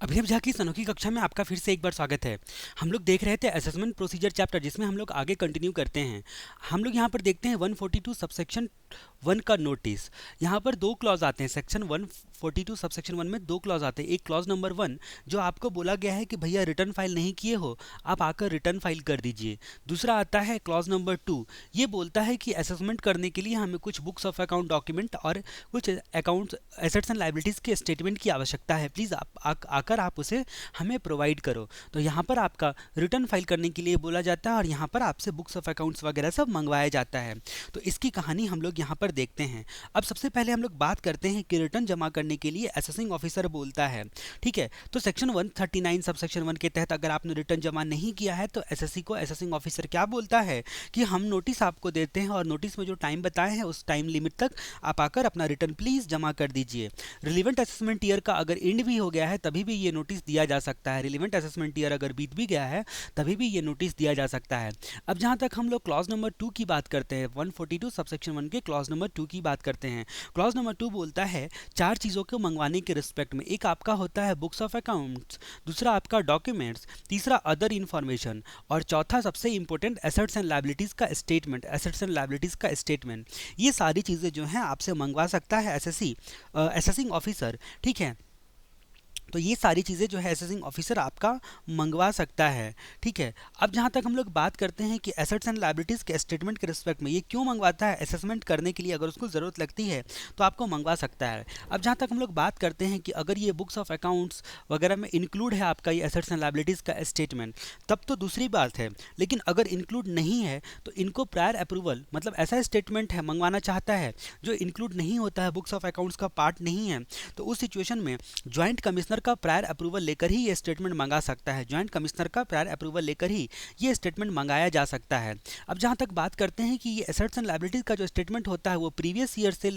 अभिनव झा की इस अनोखी कक्षा में आपका फिर से एक बार स्वागत है। हम लोग देख रहे थे असेसमेंट प्रोसीजर चैप्टर, जिसमें हम लोग आगे कंटिन्यू करते हैं। हम लोग यहाँ पर देखते हैं 142 सबसेक्शन 1 का नोटिस। यहाँ पर दो क्लॉज आते हैं। सेक्शन 142 सबसेक्शन 1 में दो क्लॉज आते हैं। एक क्लॉज नंबर 1 जो आपको बोला गया है कि भैया रिटर्न फाइल नहीं किए हो, आप आकर रिटर्न फाइल कर दीजिए। दूसरा आता है क्लॉज नंबर 2, ये बोलता है कि असेसमेंट करने के लिए हमें कुछ बुक्स ऑफ अकाउंट डॉक्यूमेंट और कुछ अकाउंट्स एसेट्स एंड लायबिलिटीज़ के स्टेटमेंट की आवश्यकता है। प्लीज़ आकर आप उसे हमें प्रोवाइड करो। तो यहाँ पर आपका रिटर्न फाइल करने के लिए बोला जाता है और यहाँ पर आपसे बुक्स ऑफ अकाउंट्स वगैरह सब मंगवाया जाता है। तो इसकी कहानी हम लोग यहाँ पर देखते हैं। अब सबसे पहले हम लोग बात करते हैं कि रिटर्न जमा करने के लिए असेसिंग ऑफिसर बोलता है। ठीक है, तो सेक्शन 139 सबसेक्शन 1 के तहत अगर आपने रिटर्न जमा नहीं किया है तो एसएससी को असेसिंग ऑफिसर क्या बोलता है कि हम नोटिस आपको देते हैं और नोटिस में जो टाइम बताए हैं उस टाइम लिमिट तक आप आकर अपना रिटर्न प्लीज़ जमा कर दीजिए। रिलीवेंट असेसमेंट ईयर का अगर एंड भी हो गया है तभी भी ये नोटिस दिया जा सकता है। रिलीवेंट असेसमेंट ईयर अगर बीत भी गया है तभी भी ये नोटिस दिया जा सकता है। अब जहाँ तक हम लोग क्लॉज नंबर 2 की बात करते हैं, 142 सबसेक्शन 1 के क्लॉज नंबर 2 की बात करते हैं। क्लॉज नंबर 2 बोलता है चार चीज़ों को मंगवाने के रिस्पेक्ट में। एक आपका होता है बुक्स ऑफ अकाउंट्स, दूसरा आपका डॉक्यूमेंट्स, तीसरा अदर इन्फॉर्मेशन और चौथा सबसे इंपॉर्टेंट एसेट्स एंड लायबिलिटीज़ का स्टेटमेंट। एसेट्स एंड लायबिलिटीज़ का स्टेटमेंट, ये सारी चीज़ें जो हैं आपसे मंगवा सकता है एसएससी असेसिंग ऑफिसर। ठीक है, तो ये सारी चीज़ें जो है असेसिंग ऑफिसर आपका मंगवा सकता है। ठीक है, अब जहाँ तक हम लोग बात करते हैं कि एसेट्स एंड लायबिलिटीज़ के स्टेटमेंट के रिस्पेक्ट में ये क्यों मंगवाता है, असेसमेंट करने के लिए अगर उसको ज़रूरत लगती है तो आपको मंगवा सकता है। अब जहाँ तक हम लोग बात करते हैं कि अगर ये बुक्स ऑफ अकाउंट्स वगैरह में इंक्लूड है आपका ये एसेट्स एंड लायबिलिटीज़ का स्टेटमेंट, तब तो दूसरी बात है। लेकिन अगर इंक्लूड नहीं है तो इनको प्रायर अप्रूवल, मतलब ऐसा स्टेटमेंट है मंगवाना चाहता है जो इंक्लूड नहीं होता है, बुक्स ऑफ अकाउंट्स का पार्ट नहीं है, तो उस सिचुएशन में ज्वाइंट कमिश्नर का प्रायर अप्रूवल लेकर ही ये स्टेटमेंट मंगा सकता है। ज्वाइंट कमिश्नर का प्रायर अप्रूवल लेकर ही ये स्टेटमेंट मंगाया जा सकता है। अब जहाँ तक बात करते हैं कि ये एसेट्स एंड लायबिलिटीज का जो स्टेटमेंट होता है वो प्रीवियस ईयर से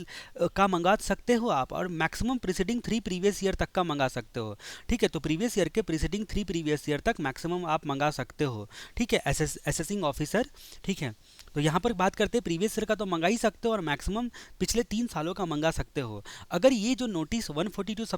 का मंगा सकते हो आप, और मैक्सिमम प्रीसीडिंग 3 प्रीवियस ईयर तक का मंगा सकते हो। ठीक है, तो प्रीवियस ईयर के प्रीसीडिंग 3 प्रीवियस ईयर तक मैक्सिमम आप मंगा सकते हो। ठीक है, असेसिंग ऑफिसर। ठीक है, तो यहाँ पर बात करते हैं प्रीवियस ईयर का तो मंगा ही सकते हो और मैक्सिमम पिछले 3 सालों का मंगा सकते हो। अगर ये जो नोटिस 142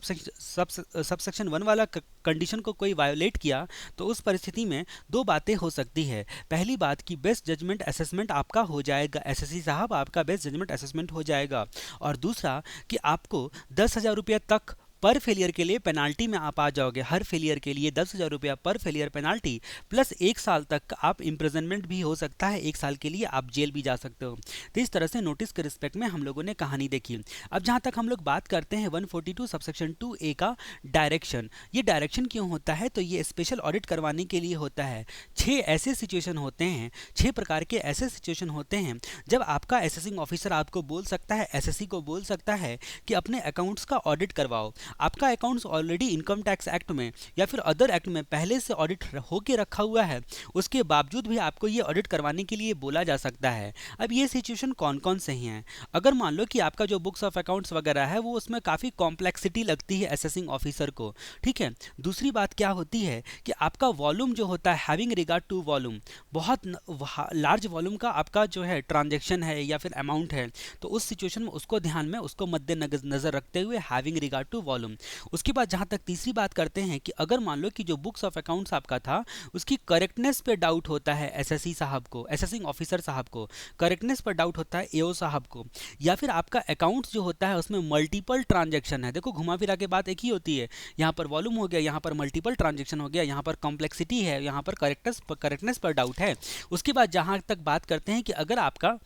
सबसेक्शन 1 वाला कंडीशन को कोई वायोलेट किया तो उस परिस्थिति में दो बातें हो सकती है। पहली बात कि बेस्ट जजमेंट असेसमेंट आपका हो जाएगा, एसएससी साहब आपका बेस्ट जजमेंट असेसमेंट हो जाएगा। और दूसरा कि आपको 10,000 रुपये तक पर फेलियर के लिए पेनाल्टी में आप आ जाओगे। हर फेलियर के लिए 10,000 रुपया पर फेलियर पेनाल्टी प्लस 1 साल तक आप इम्प्रिजनमेंट भी हो सकता है, 1 साल के लिए आप जेल भी जा सकते हो। तो इस तरह से नोटिस के रिस्पेक्ट में हम लोगों ने कहानी देखी। अब जहाँ तक हम लोग बात करते हैं 142 सबसेक्शन 2A का डायरेक्शन। ये डायरेक्शन क्यों होता है, तो ये स्पेशल ऑडिट करवाने के लिए होता है। 6 ऐसे सिचुएशन होते हैं, 6 प्रकार के ऐसे सिचुएशन होते हैं जब आपका असेसिंग ऑफिसर आपको बोल सकता है, एसएससी को बोल सकता है कि अपने अकाउंट्स का ऑडिट करवाओ। आपका accounts already income tax act में या फिर अदर एक्ट में पहले से ऑडिट होके रखा हुआ है, उसके बावजूद भी आपको ये ऑडिट करवाने के लिए बोला जा सकता है। अब ये सिचुएशन कौन कौन से हैं? अगर मान लो कि आपका जो बुक्स ऑफ अकाउंट्स वगैरह है वो उसमें काफ़ी कॉम्प्लेक्सिटी लगती है असेसिंग ऑफिसर को। ठीक है, दूसरी बात क्या होती है कि आपका वॉल्यूम जो होता है, हैविंग रिगार्ड टू वॉल्यूम, बहुत लार्ज वॉल्यूम का आपका जो है ट्रांजेक्शन है या फिर अमाउंट है, तो उस सिचुएशन में उसको ध्यान में, उसको मद्देनजर रखते हुए हैविंग रिगार्ड टू वॉल्यूम। उसके बाद जहां तक तीसरी बात करते हैं कि अगर मान लो कि जो बुक्स ऑफ अकाउंट्स आपका था उसकी करेक्टनेस पे डाउट होता है एसएससी साहब को, असेसिंग ऑफिसर साहब को करेक्टनेस पर डाउट होता है एओ साहब को, या फिर आपका अकाउंट्स जो होता है उसमें मल्टीपल ट्रांजेक्शन है। देखो घुमा फिरा के बात एक ही होती है, यहाँ पर वॉल्यूम हो गया, यहाँ पर मल्टीपल ट्रांजेक्शन हो गया, यहाँ पर कॉम्प्लेक्सिटी है, यहाँ पर करेक्टनेस पर डाउट है। उसके बाद जहाँ तक बात करते हैं कि अगर आपका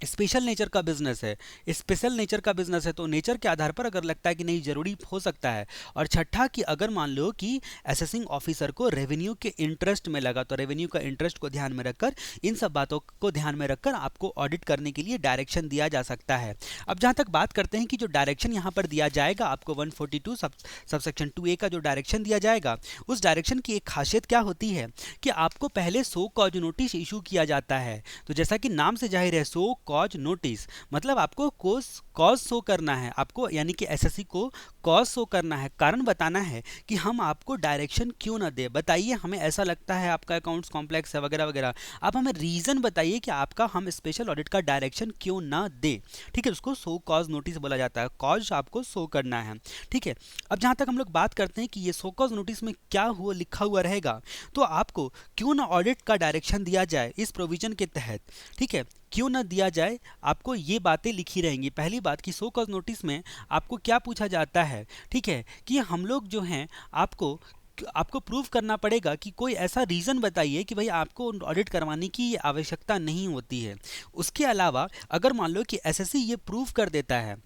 स्पेशल नेचर का बिजनेस है, स्पेशल नेचर का बिजनेस है तो नेचर के आधार पर अगर लगता है कि नहीं जरूरी हो सकता है। और छठा कि अगर मान लो कि असेसिंग ऑफिसर को रेवेन्यू के इंटरेस्ट में लगा तो रेवेन्यू का इंटरेस्ट को ध्यान में रखकर, इन सब बातों को ध्यान में रखकर आपको ऑडिट करने के लिए डायरेक्शन दिया जा सकता है। अब जहाँ तक बात करते हैं कि जो डायरेक्शन यहाँ पर दिया जाएगा आपको 142 सबसेक्शन 2A का जो डायरेक्शन दिया जाएगा, उस डायरेक्शन की एक खासियत क्या होती है कि आपको पहले सो कॉज नोटिस इशू किया जाता है। तो जैसा कि नाम से जाहिर है, सो कॉज नोटिस मतलब आपको कॉज शो करना है आपको, यानी कि एसएससी को कॉज शो करना है, कारण बताना है कि हम आपको डायरेक्शन क्यों ना दे, बताइए हमें ऐसा लगता है आपका अकाउंट्स कॉम्प्लेक्स है वगैरह वगैरह, आप हमें रीज़न बताइए कि आपका हम स्पेशल ऑडिट का डायरेक्शन क्यों ना दे। ठीक है, उसको शो कॉज नोटिस बोला जाता है, कॉज आपको शो करना है। ठीक है, अब जहाँ तक हम लोग बात करते हैं कि ये शो कॉज नोटिस में क्या हुआ लिखा हुआ रहेगा, तो आपको क्यों ना ऑडिट का डायरेक्शन दिया जाए इस प्रोविजन के तहत। ठीक है, क्यों ना दिया जाए, आपको ये बातें लिखी रहेंगी। पहली बात कि शो कॉज नोटिस में आपको क्या पूछा जाता है, ठीक है, कि हम लोग जो हैं आपको प्रूव करना पड़ेगा कि कोई ऐसा रीज़न बताइए कि भाई आपको ऑडिट करवाने की आवश्यकता नहीं होती है। उसके अलावा अगर मान लो कि एसएससी ये प्रूव कर देता है,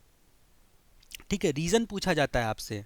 ठीक है, रीज़न पूछा जाता है आपसे,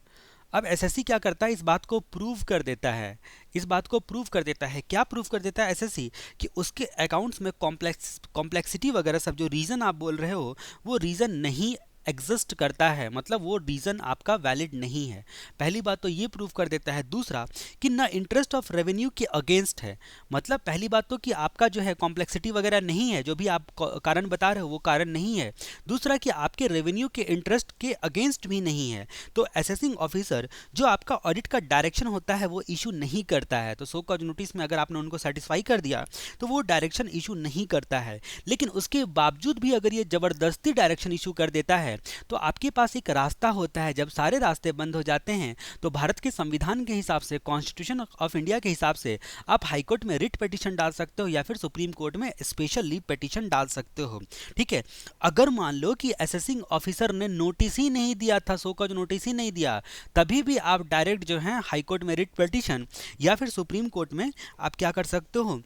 अब एसएससी क्या करता है, इस बात को प्रूव कर देता है, इस बात को प्रूव कर देता है। क्या प्रूव कर देता है एसएससी, कि उसके अकाउंट्स में कॉम्प्लेक्सिटी वगैरह सब जो रीज़न आप बोल रहे हो वो रीज़न नहीं एग्जिस्ट करता है, मतलब वो रीज़न आपका वैलिड नहीं है। पहली बात तो ये प्रूव कर देता है। दूसरा कि ना इंटरेस्ट ऑफ रेवेन्यू के अगेंस्ट है, मतलब पहली बात तो कि आपका जो है कॉम्प्लेक्सिटी वगैरह नहीं है, जो भी आप कारण बता रहे हो वो कारण नहीं है। दूसरा कि आपके रेवेन्यू के इंटरेस्ट के अगेंस्ट भी नहीं है। तो असेसिंग ऑफिसर जो आपका ऑडिट का डायरेक्शन होता है वो इशू नहीं करता है। तो शो कॉज नोटिस में अगर आपने उनको सेटिस्फाई कर दिया तो वो डायरेक्शन इशू नहीं करता है। लेकिन उसके बावजूद भी अगर ये ज़बरदस्ती डायरेक्शन इशू कर देता है तो आपके पास एक रास्ता होता है। जब सारे रास्ते बंद हो जाते हैं तो भारत के संविधान के हिसाब से, कॉन्स्टिट्यूशन ऑफ इंडिया के हिसाब से, आप हाई कोर्ट में रिट पिटीशन डाल सकते हो या फिर सुप्रीम कोर्ट में स्पेशल लीव पिटीशन डाल सकते हो। ठीक है, अगर मान लो कि असेसिंग ऑफिसर ने नोटिस ही नहीं दिया था, शो कॉज नोटिस ही नहीं दिया, तभी भी आप डायरेक्ट जो है हाई कोर्ट में रिट पिटीशन या फिर सुप्रीम कोर्ट में आप क्या कर सकते हो,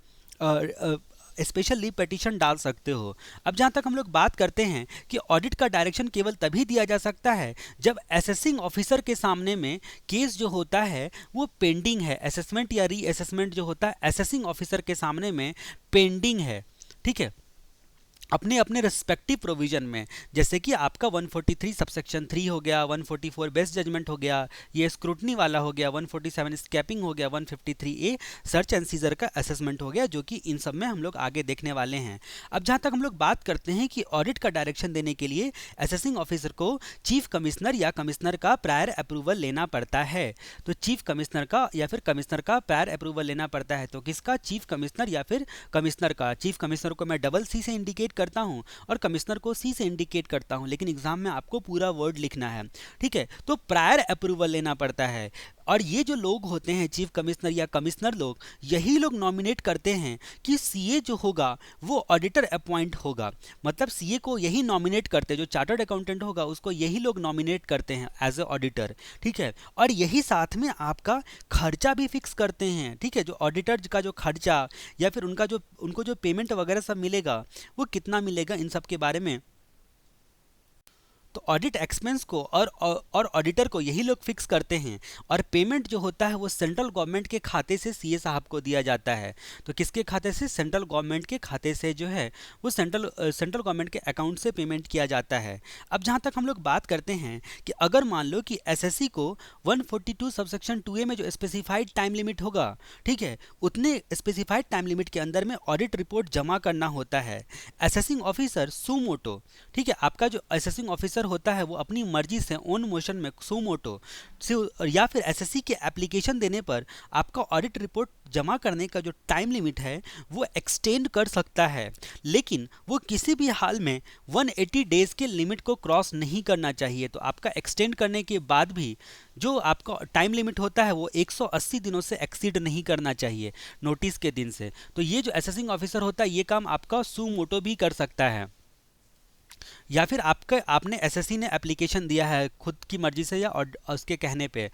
स्पेशल लीव पिटीशन डाल सकते हो। अब जहाँ तक हम लोग बात करते हैं कि ऑडिट का डायरेक्शन केवल तभी दिया जा सकता है जब असेसिंग ऑफिसर के सामने में केस जो होता है वो पेंडिंग है, असेसमेंट या री असेसमेंट जो होता है असेसिंग ऑफिसर के सामने में पेंडिंग है। ठीक है, अपने अपने रिस्पेक्टिव प्रोविजन में, जैसे कि आपका 143 सबसेक्शन 3 हो गया, 144 बेस्ट जजमेंट हो गया, ये स्क्रूटनी वाला हो गया, 147 स्कैपिंग हो गया, 153A सर्च एंड सीजर का असेसमेंट हो गया, जो कि इन सब में हम लोग आगे देखने वाले हैं। अब जहाँ तक हम लोग बात करते हैं कि ऑडिट का डायरेक्शन देने के लिए असेसिंग ऑफिसर को चीफ कमिश्नर या कमिश्नर का प्रायर अप्रूवल लेना पड़ता है। तो चीफ कमिश्नर का या फिर कमिश्नर का प्रायर अप्रूवल लेना पड़ता है। तो किसका, चीफ कमिश्नर या फिर कमिश्नर का। चीफ कमिश्नर को मैं डबल सी से इंडिकेट करता हूं और कमिश्नर को सी से इंडिकेट करता हूं, लेकिन एग्जाम में आपको पूरा वर्ड लिखना है। ठीक है, तो प्रायर अप्रूवल लेना पड़ता है। और ये जो लोग होते हैं चीफ कमिश्नर या कमिश्नर लोग, यही लोग नॉमिनेट करते हैं कि सीए जो होगा वो ऑडिटर अपॉइंट होगा। मतलब सीए को यही नॉमिनेट करते हैं, जो चार्टर्ड अकाउंटेंट होगा उसको यही लोग नॉमिनेट करते हैं एज ए ऑडिटर। ठीक है, और यही साथ में आपका खर्चा भी फिक्स करते हैं। ठीक है, जो ऑडिटर का जो खर्चा या फिर उनको जो पेमेंट वगैरह सब मिलेगा वो कितना मिलेगा, इन सब के बारे में तो ऑडिट एक्सपेंस को और ऑडिटर को यही लोग फिक्स करते हैं। और पेमेंट जो होता है वो सेंट्रल गवर्नमेंट के खाते से सीए साहब को दिया जाता है। तो किसके खाते से, सेंट्रल गवर्नमेंट के खाते से जो है वो सेंट्रल गवर्नमेंट के अकाउंट से पेमेंट किया जाता है। अब जहाँ तक हम लोग बात करते हैं कि अगर मान लो कि एसएससी को 142 सबसेक्शन 2A में जो स्पेसिफाइड टाइम लिमिट होगा, ठीक है, उतने स्पेसिफाइड टाइम लिमिट के अंदर में ऑडिट रिपोर्ट जमा करना होता है। असेसिंग ऑफिसर सुमोटो, ठीक है, आपका जो असेसिंग ऑफिसर होता है वो अपनी मर्जी से ओन मोशन में सुमोटो से या फिर एसएससी के एप्लीकेशन देने पर आपका ऑडिट रिपोर्ट जमा करने का जो टाइम लिमिट है वो एक्सटेंड कर सकता है। लेकिन वो किसी भी हाल में 180 डेज के लिमिट को क्रॉस नहीं करना चाहिए। तो आपका एक्सटेंड करने के बाद भी जो आपका टाइम लिमिट होता है वो 180 दिनों से एक्सीड नहीं करना चाहिए नोटिस के दिन से। तो ये जो असेसिंग ऑफिसर होता है ये काम आपका सुमोटो भी कर सकता है। या फिर आपने एसएससी ने एप्लीकेशन दिया है खुद की मर्जी से या उसके कहने पे,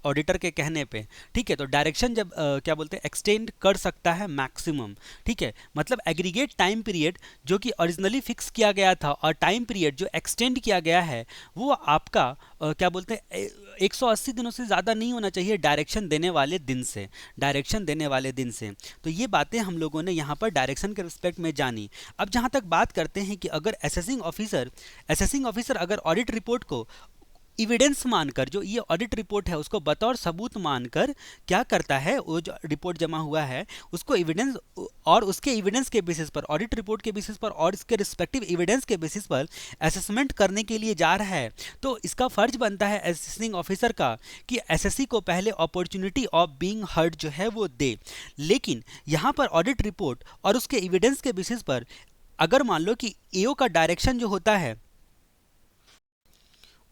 ऑडिटर के कहने पे, ठीक है, तो डायरेक्शन जब क्या बोलते हैं एक्सटेंड कर सकता है मैक्सिमम। ठीक है, मतलब एग्रीगेट टाइम पीरियड जो कि ओरिजिनली फिक्स किया गया था और टाइम पीरियड जो एक्सटेंड किया गया है वो आपका क्या बोलते हैं 180 दिनों से ज़्यादा नहीं होना चाहिए डायरेक्शन देने वाले दिन से, डायरेक्शन देने वाले दिन से। तो ये बातें हम लोगों ने यहाँ पर डायरेक्शन के रिस्पेक्ट में जानी। अब जहाँ तक बात करते हैं कि अगर असेसिंग ऑफिसर अगर ऑडिट रिपोर्ट को एविडेंस मानकर, जो ये ऑडिट रिपोर्ट है उसको बतौर सबूत मानकर क्या करता है, वो जो रिपोर्ट जमा हुआ है उसको एविडेंस, और उसके एविडेंस के बेसिस पर, ऑडिट रिपोर्ट के बेसिस पर और इसके रिस्पेक्टिव एविडेंस के बेसिस पर असेसमेंट करने के लिए जा रहा है। तो इसका फर्ज बनता है असेसिंग ऑफिसर का कि एसएससी को पहले अपॉर्चुनिटी ऑफ बीइंग हर्ड जो है वो दे। लेकिन यहाँ पर ऑडिट रिपोर्ट और उसके एविडेंस के बेसिस पर अगर मान लो कि एओ का डायरेक्शन जो होता है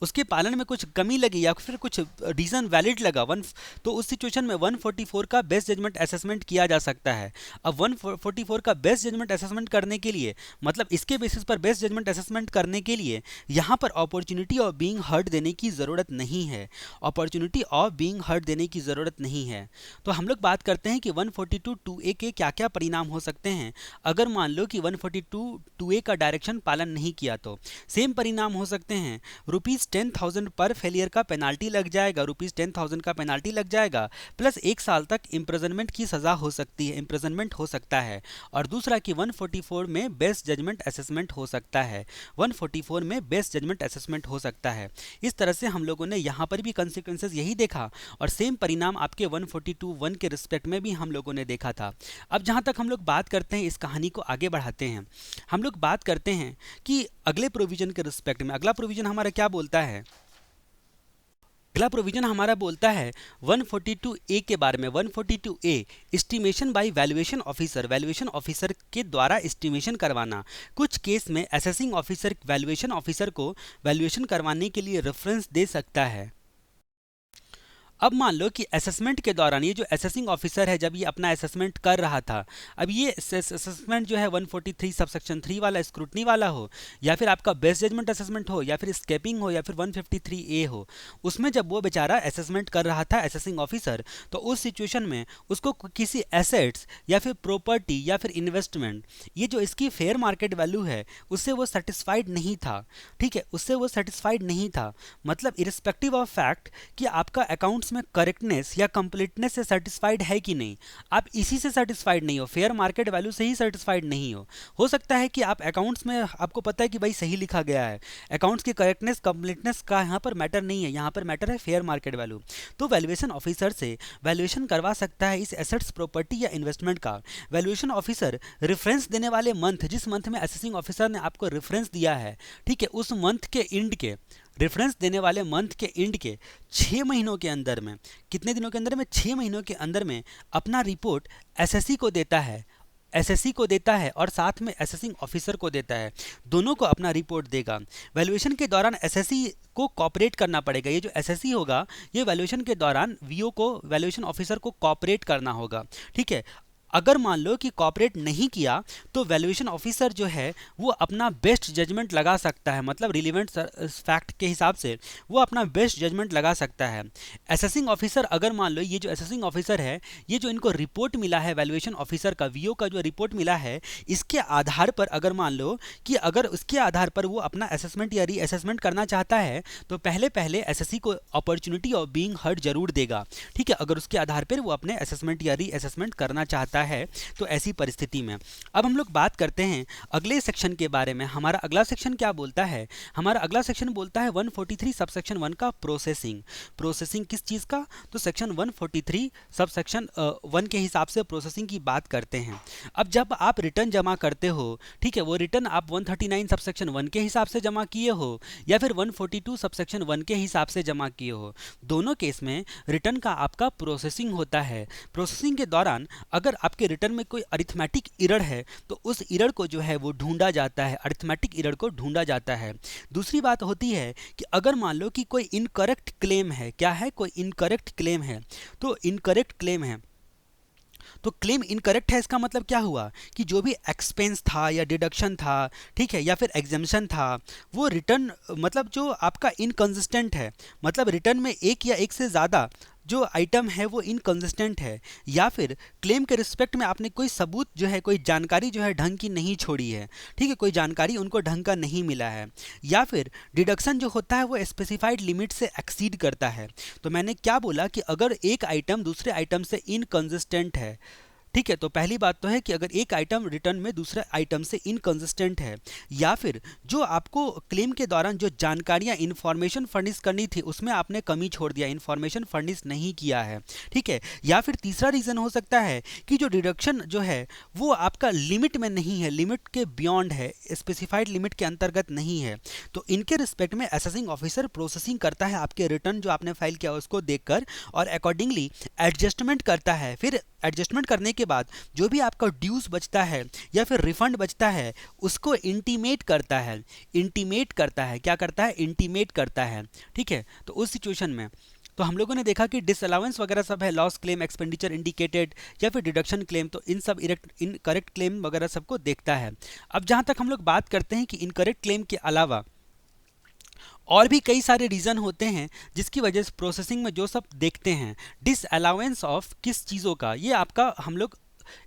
उसके पालन में कुछ कमी लगी या फिर कुछ रीज़न वैलिड लगा तो उस सिचुएशन में 144 का बेस्ट जजमेंट असेसमेंट किया जा सकता है। अब 144 का बेस्ट जजमेंट असेसमेंट करने के लिए, मतलब इसके बेसिस पर बेस्ट जजमेंट असेसमेंट करने के लिए यहाँ पर अपॉर्चुनिटी ऑफ बीइंग हर्ड देने की ज़रूरत नहीं है, अपॉर्चुनिटी ऑफ बीइंग हर्ड देने की ज़रूरत नहीं है। तो हम लोग बात करते हैं कि 142(2)(a) के क्या क्या परिणाम हो सकते हैं अगर मान लो कि 142(2)(a) का डायरेक्शन पालन नहीं किया। तो सेम परिणाम हो सकते हैं, ₹10,000 पर फेलियर का पेनाल्टी लग जाएगा, ₹10,000 का पेनाल्टी लग जाएगा, प्लस 1 साल तक इम्प्रिजनमेंट की सज़ा हो सकती है, इम्प्रिजनमेंट हो सकता है। और दूसरा कि 144 में बेस्ट जजमेंट असेसमेंट हो सकता है, 144 में बेस्ट जजमेंट असेसमेंट हो सकता है। इस तरह से हम लोगों ने यहाँ पर भी कंसिक्वेंसेस यही देखा और सेम परिणाम आपके 142(1) के रिस्पेक्ट में भी हम लोगों ने देखा था। अब जहाँ तक हम लोग बात करते हैं, इस कहानी को आगे बढ़ाते हैं, हम लोग बात करते हैं कि अगले प्रोविजन के रिस्पेक्ट में। अगला प्रोविजन हमारा क्या बोलता है? अगला प्रोविजन हमारा बोलता है 142(a) के बारे में। 142(a) estimation by valuation officer, valuation officer के द्वारा एस्टिमेशन करवाना। कुछ केस में असेसिंग ऑफिसर वैल्यूएशन ऑफिसर को वैल्यूएशन करवाने के लिए रेफरेंस दे सकता है। अब मान लो कि असेसमेंट के दौरान ये जो असेसिंग ऑफिसर है जब ये अपना असेसमेंट कर रहा था, अब ये असेसमेंट जो है 143 सबसेक्शन 3 वाला स्क्रूटनी वाला हो, या फिर आपका बेस्ट जजमेंट असेसमेंट हो, या फिर स्केपिंग हो, या फिर 153(a) हो, उसमें जब वो बेचारा असेसमेंट कर रहा था असेसिंग ऑफिसर, तो उस सिचुएशन में उसको किसी एसेट्स या फिर प्रॉपर्टी या फिर इन्वेस्टमेंट, ये जो इसकी फेयर मार्केट वैल्यू है उससे वो सेटिस्फाइड नहीं था। ठीक है, उससे वो सेटिस्फाइड नहीं था, मतलब इरिस्पेक्टिव ऑफ फैक्ट कि आपका अकाउंट्स में करेक्टनेस या कंप्लीटनेस से सेटिस्फाइड है कि नहीं, आप इसी से सेटिस्फाइड नहीं हो, फेयर मार्केट वैल्यू से ही सेटिस्फाइड नहीं हो सकता है कि आप अकाउंट्स में आपको पता है कि भाई सही लिखा गया है, अकाउंट्स की करेक्टनेस कंप्लीटनेस का यहाँ पर मैटर नहीं है, यहाँ पर मैटर है फेयर मार्केट वैल्यू। तो वैल्यूएशन ऑफिसर से वैल्यूएशन करवा सकता है इस एसेट्स प्रॉपर्टी या इन्वेस्टमेंट का। वैल्यूएशन ऑफिसर रेफरेंस देने वाले मंथ, जिस मंथ में असेसिंग ऑफिसर ने आपको रेफरेंस दिया है, ठीक है, उस मंथ के एंड के, रेफरेंस देने वाले मंथ के एंड के 6 महीनों के अंदर में, कितने दिनों के अंदर में, 6 महीनों के अंदर में अपना रिपोर्ट एसएससी को देता है, एसएससी को देता है और साथ में असेसिंग ऑफिसर को देता है, दोनों को अपना रिपोर्ट देगा। वैल्यूएशन के दौरान एसएससी को कॉपरेट करना पड़ेगा, ये जो एसएससी होगा ये वैल्यूएशन के दौरान वीओ को, वैल्यूएशन ऑफिसर को कॉपरेट करना होगा। ठीक है, अगर मान लो कि कॉपरेट नहीं किया तो वैल्यूएशन ऑफिसर जो है वो अपना बेस्ट जजमेंट लगा सकता है, मतलब रिलेवेंट फैक्ट के हिसाब से वो अपना बेस्ट जजमेंट लगा सकता है। असेसिंग ऑफिसर, अगर मान लो ये जो असेसिंग ऑफिसर है, ये जो इनको रिपोर्ट मिला है वैल्यूएशन ऑफिसर का, वीओ का जो रिपोर्ट मिला है, इसके आधार पर अगर मान लो कि अगर उसके आधार पर वो अपना असेसमेंट या रीअसेसमेंट करना चाहता है तो पहले एसएससी को अपॉर्चुनिटी ऑफ बीइंग हर्ड जरूर देगा। ठीक है, अगर उसके आधार पर वो अपने असेसमेंट या रीअसेसमेंट करना चाहता है तो ऐसी परिस्थिति में। अब हम लोग बात करते हैं अगले सेक्शन के बारे में। हमारा अगला सेक्शन क्या बोलता है? हमारा अगला सेक्शन बोलता है 143 सबसेक्शन 1 का प्रोसेसिंग। प्रोसेसिंग किस चीज़ का? तो सेक्शन 143 सबसेक्शन 1 के हिसाब से प्रोसेसिंग की बात करते हैं। अब जब आप रिटर्न जमा करते हो, ठीक है, वो रिटर्न आप 139 सबसेक्शन 1 के हिसाब से जमा किए हो या फिर 142 सबसेक्शन 1 के हिसाब से जमा किए हो, दोनों केस में रिटर्न का आपका प्रोसेसिंग होता है। प्रोसेसिंग के दौरान अगर आपके रिटर्न में कोई अरिथमेटिक एरर है तो उस एरर को जो है वो ढूंढा जाता है, अरिथमेटिक एरर को ढूंढा जाता है। दूसरी बात होती है कि अगर मान लो कि कोई इनकरेक्ट क्लेम है, क्या है, कोई इनकरेक्ट क्लेम है, तो इनकरेक्ट क्लेम है तो क्लेम इनकरेक्ट है, इसका मतलब क्या हुआ कि जो भी एक्सपेंस था या डिडक्शन था, ठीक है, या फिर एग्जेम्पशन था, वो रिटर्न मतलब जो आपका इनकंसिस्टेंट है, मतलब रिटर्न में एक या एक से ज़्यादा जो आइटम है वो इनकंसिस्टेंट है, या फिर क्लेम के रिस्पेक्ट में आपने कोई सबूत जो है, कोई जानकारी जो है ढंग की नहीं छोड़ी है, ठीक है, कोई जानकारी उनको ढंग का नहीं मिला है, या फिर डिडक्शन जो होता है वो स्पेसिफाइड लिमिट से एक्सीड करता है। तो मैंने क्या बोला कि अगर एक आइटम दूसरे आइटम से इनकंसिस्टेंट है, ठीक है, तो पहली बात तो है कि अगर एक आइटम रिटर्न में दूसरे आइटम से इनकंसिस्टेंट है, या फिर जो आपको क्लेम के दौरान जो जानकारियां इंफॉर्मेशन फर्निश करनी थी उसमें आपने कमी छोड़ दिया, इंफॉर्मेशन फर्निश नहीं किया है। ठीक है, या फिर तीसरा रीजन हो सकता है कि जो डिडक्शन जो है वो आपका लिमिट में नहीं है, लिमिट के बियॉन्ड है, स्पेसिफाइड लिमिट के अंतर्गत नहीं है। तो इनके रिस्पेक्ट में असेसिंग ऑफिसर प्रोसेसिंग करता है आपके रिटर्न जो आपने फाइल किया उसको देखकर, और अकॉर्डिंगली एडजस्टमेंट करता है। फिर एडजस्टमेंट करने के बाद जो भी आपका ड्यूज बचता है या फिर रिफंड बचता है उसको इंटीमेट करता है, इंटीमेट करता है, क्या करता है, इंटीमेट करता है। ठीक है, तो उस सिचुएशन में तो हम लोगों ने देखा कि डिसअलाउंस वगैरह सब है, लॉस क्लेम, एक्सपेंडिचर इंडिकेटेड या फिर डिडक्शन क्लेम, तो इन सब इनकरेक्ट क्लेम वगैरह सबको देखता है। अब जहां तक हम लोग बात करते हैं कि इनकरेक्ट क्लेम के अलावा और भी कई सारे रीज़न होते हैं जिसकी वजह से प्रोसेसिंग में जो सब देखते हैं, डिसअलाउंस ऑफ किस चीज़ों का, ये आपका हम लोग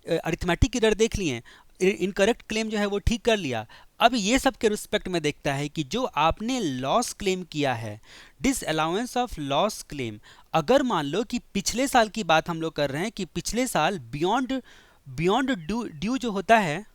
अरिथमेटिक एरर देख लिए, इनकरेक्ट क्लेम जो है वो ठीक कर लिया। अब ये सब के रिस्पेक्ट में देखता है कि जो आपने लॉस क्लेम किया है, डिसअलाउंस ऑफ लॉस क्लेम, अगर मान लो कि पिछले साल की बात हम लोग कर रहे हैं कि पिछले साल बियॉन्ड बियॉन्ड ड्यू जो होता है,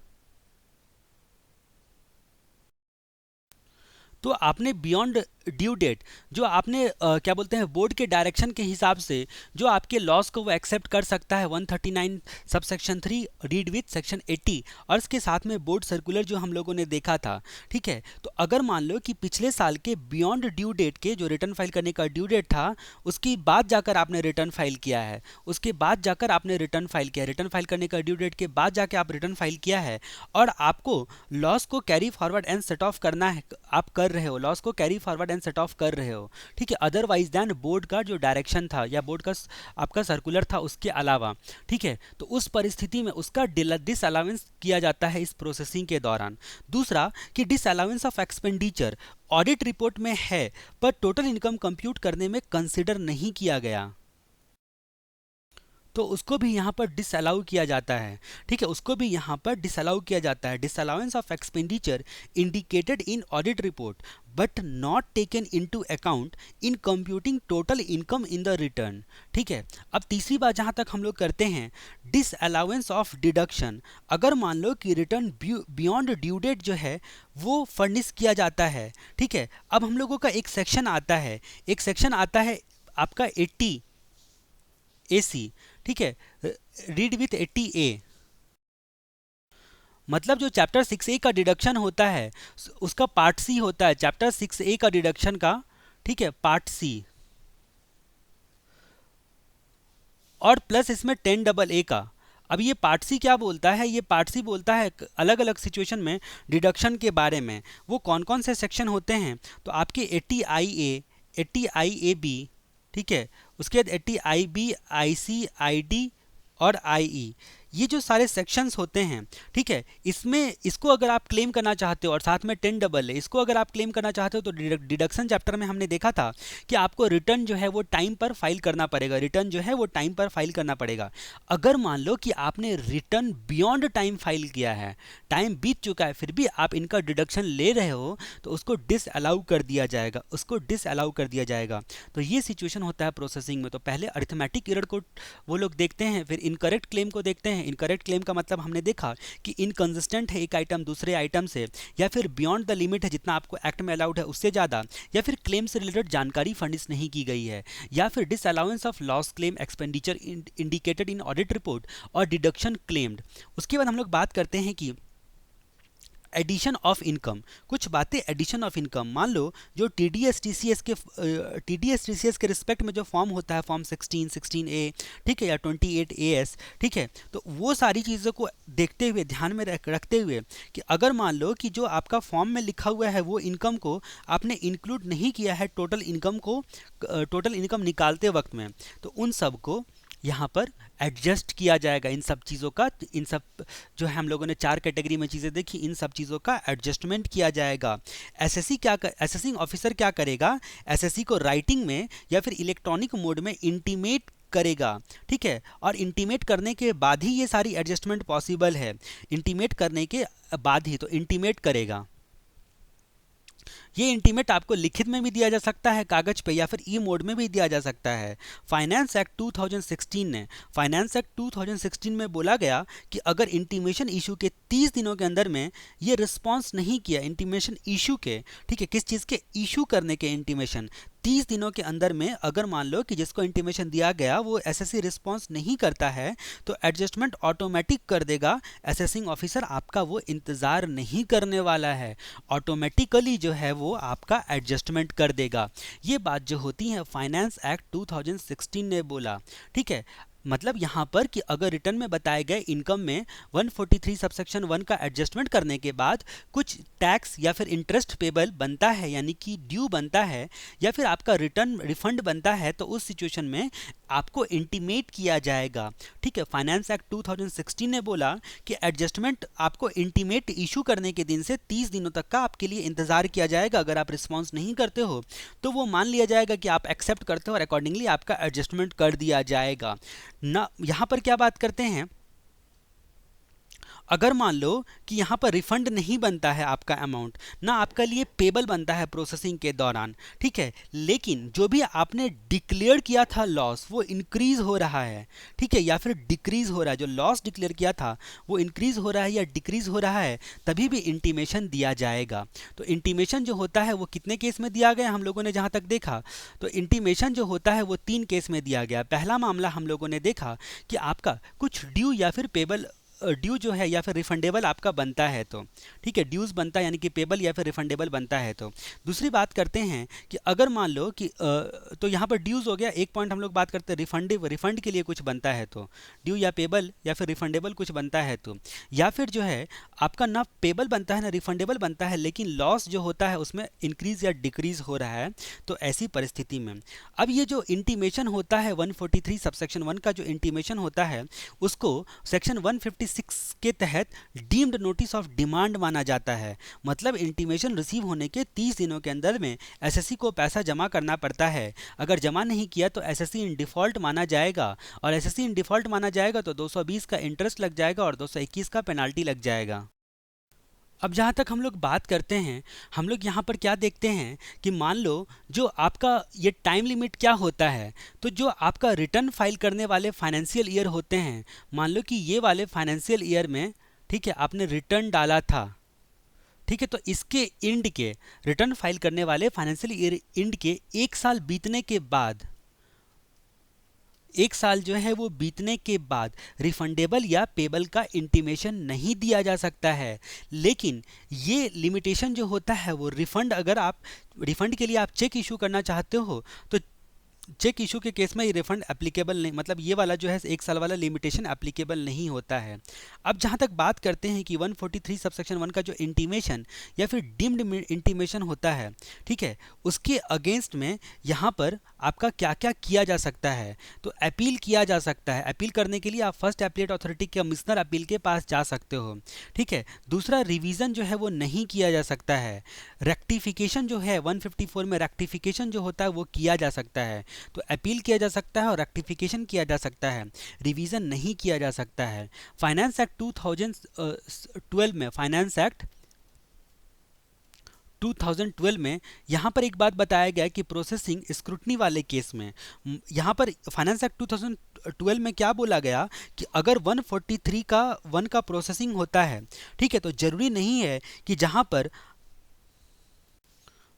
तो आपने बियॉन्ड ड्यू डेट जो आपने क्या बोलते हैं बोर्ड के डायरेक्शन के हिसाब से जो आपके लॉस को वो एक्सेप्ट कर सकता है 139 सबसेक्शन 3 रीड विथ सेक्शन 80, और इसके साथ में बोर्ड सर्कुलर जो हम लोगों ने देखा था। ठीक है, तो अगर मान लो कि पिछले साल के बियॉन्ड ड्यू डेट के जो रिटर्न फाइल करने का ड्यू डेट था उसके बाद जाकर आपने रिटर्न फाइल किया है, उसके बाद जाकर आपने रिटर्न फाइल किया, रिटर्न फाइल करने का ड्यू डेट के बाद जाके आप रिटर्न फाइल किया है, और आपको लॉस को carry forward and set of करना है, आप कर रहे हो, लॉस को carry forward and set of कर रहे हो। ठीक है, अदरवाइज देन बोर्ड का जो डायरेक्शन था या बोर्ड का आपका सर्कुलर था उसके अलावा। ठीक है, तो उस परिस्थिति में उसका डिसअलाउंस किया जाता है इस प्रोसेसिंग के दौरान। दूसरा कि disallowance of expenditure audit report में है पर टोटल इनकम कंप्यूट करने में कंसिडर नहीं किया गया, तो उसको भी यहाँ पर डिसअलाउ किया जाता है। ठीक है, उसको भी यहाँ पर डिसअलाउ किया जाता है। Disallowance of expenditure indicated in audit report but not taken into account in computing total income in the return. ठीक है, अब तीसरी बात जहाँ तक हम लोग करते हैं डिसअलाउंस ऑफ डिडक्शन, अगर मान लो कि रिटर्न बियॉन्ड ड्यू डेट जो है वो फर्निश किया जाता है। ठीक है, अब हम लोगों का एक सेक्शन आता है, एक सेक्शन आता है आपका 80 AC। ठीक है, रीड विथ 80A, मतलब जो चैप्टर 6A का डिडक्शन होता है उसका पार्ट सी होता है, चैप्टर 6A का डिडक्शन का। ठीक है, पार्ट सी, और प्लस इसमें 10AA का। अब ये पार्ट सी क्या बोलता है, ये पार्ट सी बोलता है अलग अलग सिचुएशन में डिडक्शन के बारे में। वो कौन कौन से सेक्शन होते हैं, तो आपके 80IA, 80IAB, ठीक है, उसके बाद 80IB, IC, ID और IE, ये जो सारे सेक्शंस होते हैं। ठीक है, इसमें इसको अगर आप क्लेम करना चाहते हो और साथ में 10AA इसको अगर आप क्लेम करना चाहते हो तो डिडक्शन चैप्टर में हमने देखा था कि आपको रिटर्न जो है वो टाइम पर फाइल करना पड़ेगा, रिटर्न जो है वो टाइम पर फाइल करना पड़ेगा। अगर मान लो कि आपने रिटर्न बियॉन्ड टाइम फाइल किया है, टाइम बीत चुका है, फिर भी आप इनका डिडक्शन ले रहे हो तो उसको डिसअलाउ कर दिया जाएगा, उसको डिसअलाउ कर दिया जाएगा। तो ये सिचुएशन होता है प्रोसेसिंग में। तो पहले अरिथमेटिक एरर को वो लोग देखते हैं, फिर इनकरेक्ट क्लेम को देखते हैं। इनकरेक्ट क्लेम का मतलब हमने देखा कि इनकंसिस्टेंट है एक आइटम दूसरे आइटम से, या फिर बियॉन्ड द लिमिट है जितना आपको एक्ट में अलाउड है उससे ज़्यादा, या फिर क्लेम से रिलेटेड जानकारी फर्निश नहीं की गई है, या फिर disallowance of loss claim expenditure indicated in audit report और डिडक्शन क्लेम्ड। उसके बाद हम लोग बात करते हैं कि एडिशन ऑफ इनकम, कुछ बातें एडिशन ऑफ इनकम। मान लो जो TDS TCS के रिस्पेक्ट में जो फॉर्म होता है, फॉर्म 16, 16A, ठीक है, या 28AS, ठीक है, तो वो सारी चीज़ों को देखते हुए ध्यान में रखते हुए कि अगर मान लो कि जो आपका फॉर्म में लिखा हुआ है वो इनकम को आपने इंक्लूड नहीं किया है टोटल इनकम को, टोटल इनकम निकालते वक्त में, तो उन सब को यहाँ पर एडजस्ट किया जाएगा। इन सब चीज़ों का, इन सब जो है हम लोगों ने 4 कैटेगरी में चीज़ें देखी, इन सब चीज़ों का एडजस्टमेंट किया जाएगा। असेसिंग ऑफिसर क्या करेगा, एसएससी को राइटिंग में या फिर इलेक्ट्रॉनिक मोड में इंटीमेट करेगा। ठीक है, और इंटीमेट करने के बाद ही ये सारी एडजस्टमेंट पॉसिबल है, इंटीमेट करने के बाद ही, तो इंटीमेट करेगा। ये इंटीमेट आपको लिखित में भी दिया जा सकता है कागज पे, या फिर ई मोड में भी दिया जा सकता है। फाइनेंस एक्ट 2016 ने फाइनेंस एक्ट 2016 में बोला गया कि अगर इंटीमेशन इशू के 30 दिनों के अंदर में ये रिस्पॉन्स नहीं किया, इंटीमेशन इशू के, ठीक है, किस चीज़ के, इशू करने के इंटीमेशन 30 दिनों के अंदर में अगर मान लो कि जिसको इंटीमेशन दिया गया वो एसएससी रिस्पॉन्स नहीं करता है, तो एडजस्टमेंट ऑटोमेटिक कर देगा असेसिंग ऑफिसर, आपका वो इंतज़ार नहीं करने वाला है, ऑटोमेटिकली जो है वो आपका एडजस्टमेंट कर देगा। ये बात जो होती है फाइनेंस एक्ट 2016 ने बोला, ठीक है। मतलब यहाँ पर कि अगर रिटर्न में बताए गए इनकम में 143 सबसेक्शन 1 का एडजस्टमेंट करने के बाद कुछ टैक्स या फिर इंटरेस्ट पेबल बनता है, यानी कि ड्यू बनता है, या फिर आपका रिटर्न रिफंड बनता है, तो उस सिचुएशन में आपको इंटीमेट किया जाएगा, ठीक है। फाइनेंस एक्ट 2016 ने बोला कि एडजस्टमेंट आपको इंटीमेट इशू करने के दिन से 30 दिनों तक का आपके लिए इंतजार किया जाएगा। अगर आप रिस्पॉन्स नहीं करते हो तो वो मान लिया जाएगा कि आप एक्सेप्ट करते हो और अकॉर्डिंगली आपका एडजस्टमेंट कर दिया जाएगा ना। यहाँ पर क्या बात करते हैं, अगर मान लो कि यहाँ पर रिफंड नहीं बनता है आपका अमाउंट, ना आपका लिए पेबल बनता है प्रोसेसिंग के दौरान, ठीक है, लेकिन जो भी आपने डिक्लेयर किया था लॉस वो इंक्रीज हो रहा है, ठीक है, या फिर डिक्रीज हो रहा है, जो लॉस डिक्लेयर किया था वो इंक्रीज हो रहा है या डिक्रीज हो रहा है, तभी भी इंटीमेशन दिया जाएगा। तो इंटीमेशन जो होता है वो कितने केस में दिया गया हम लोगों ने जहाँ तक देखा, तो इंटीमेशन जो होता है वो 3 केस में दिया गया। पहला मामला हम लोगों ने देखा कि आपका कुछ ड्यू या फिर पेबल, ड्यू जो है या फिर रिफंडेबल आपका बनता है, तो ठीक है, ड्यूज बनता है यानी कि पेबल या फिर रिफंडेबल बनता है। तो दूसरी बात करते हैं कि अगर मान लो कि तो यहाँ पर ड्यूज हो गया, एक पॉइंट हम लोग बात करते हैं रिफंड के लिए कुछ बनता है, तो ड्यू या पेबल या फिर रिफंडेबल कुछ बनता है, तो या फिर जो है आपका ना पेबल बनता है ना रिफंडेबल बनता है, लेकिन लॉस जो होता है उसमें इंक्रीज या डिक्रीज हो रहा है। तो ऐसी परिस्थिति में अब ये जो इंटीमेशन होता है 143 सबसेक्शन 1 का जो इंटीमेशन होता है उसको सेक्शन 156 के तहत डीम्ड नोटिस ऑफ डिमांड माना जाता है। मतलब इंटीमेशन रिसीव होने के 30 दिनों के अंदर में एसएससी को पैसा जमा करना पड़ता है। अगर जमा नहीं किया तो एसएससी इन डिफॉल्ट माना जाएगा, और एसएससी इन डिफॉल्ट माना जाएगा तो 220 का इंटरेस्ट लग जाएगा और 221 का पेनाल्टी लग जाएगा। अब जहाँ तक हम लोग बात करते हैं, हम लोग यहाँ पर क्या देखते हैं कि मान लो जो आपका ये टाइम लिमिट क्या होता है, तो जो आपका रिटर्न फाइल करने वाले फाइनेंशियल ईयर होते हैं, मान लो कि ये वाले फाइनेंशियल ईयर में, ठीक है, आपने रिटर्न डाला था, ठीक है, तो इसके इंड के रिटर्न फाइल करने वाले फाइनेंशियल ईयर इंड के 1 साल बीतने के बाद, 1 साल जो है वो बीतने के बाद रिफंडेबल या पेबल का इंटीमेशन नहीं दिया जा सकता है। लेकिन ये लिमिटेशन जो होता है वो रिफंड, अगर आप रिफंड के लिए आप चेक इशू करना चाहते हो तो चेक इशू के केस में ये रिफंड एप्लीकेबल नहीं, मतलब ये वाला जो है 1 साल वाला लिमिटेशन एप्लीकेबल नहीं होता है। अब जहाँ तक बात करते हैं कि 143 सबसेक्शन 1 का जो इंटीमेशन या फिर डीम्ड इंटीमेशन होता है, ठीक है, उसके अगेंस्ट में यहाँ पर आपका क्या क्या किया जा सकता है, तो अपील किया जा सकता है। अपील करने के लिए आप first appellate authority commissioner appeal के पास जा सकते हो, ठीक है। दूसरा, रिवीजन जो है वो नहीं किया जा सकता है। रेक्टिफिकेशन जो है 154 में रेक्टिफिकेशन जो होता है वो किया जा सकता है। तो अपील किया जा सकता है और रेक्टिफिकेशन किया जा सकता है, रिवीजन नहीं किया जा सकता है। फाइनेंस एक्ट 2012 में, फाइनेंस एक्ट 2012 में यहाँ पर एक बात बताया गया कि प्रोसेसिंग स्क्रूटनी वाले केस में, यहाँ पर फाइनेंस एक्ट 2012 में क्या बोला गया कि अगर 143 का 1 का प्रोसेसिंग होता है, ठीक है, तो जरूरी नहीं है कि जहाँ पर,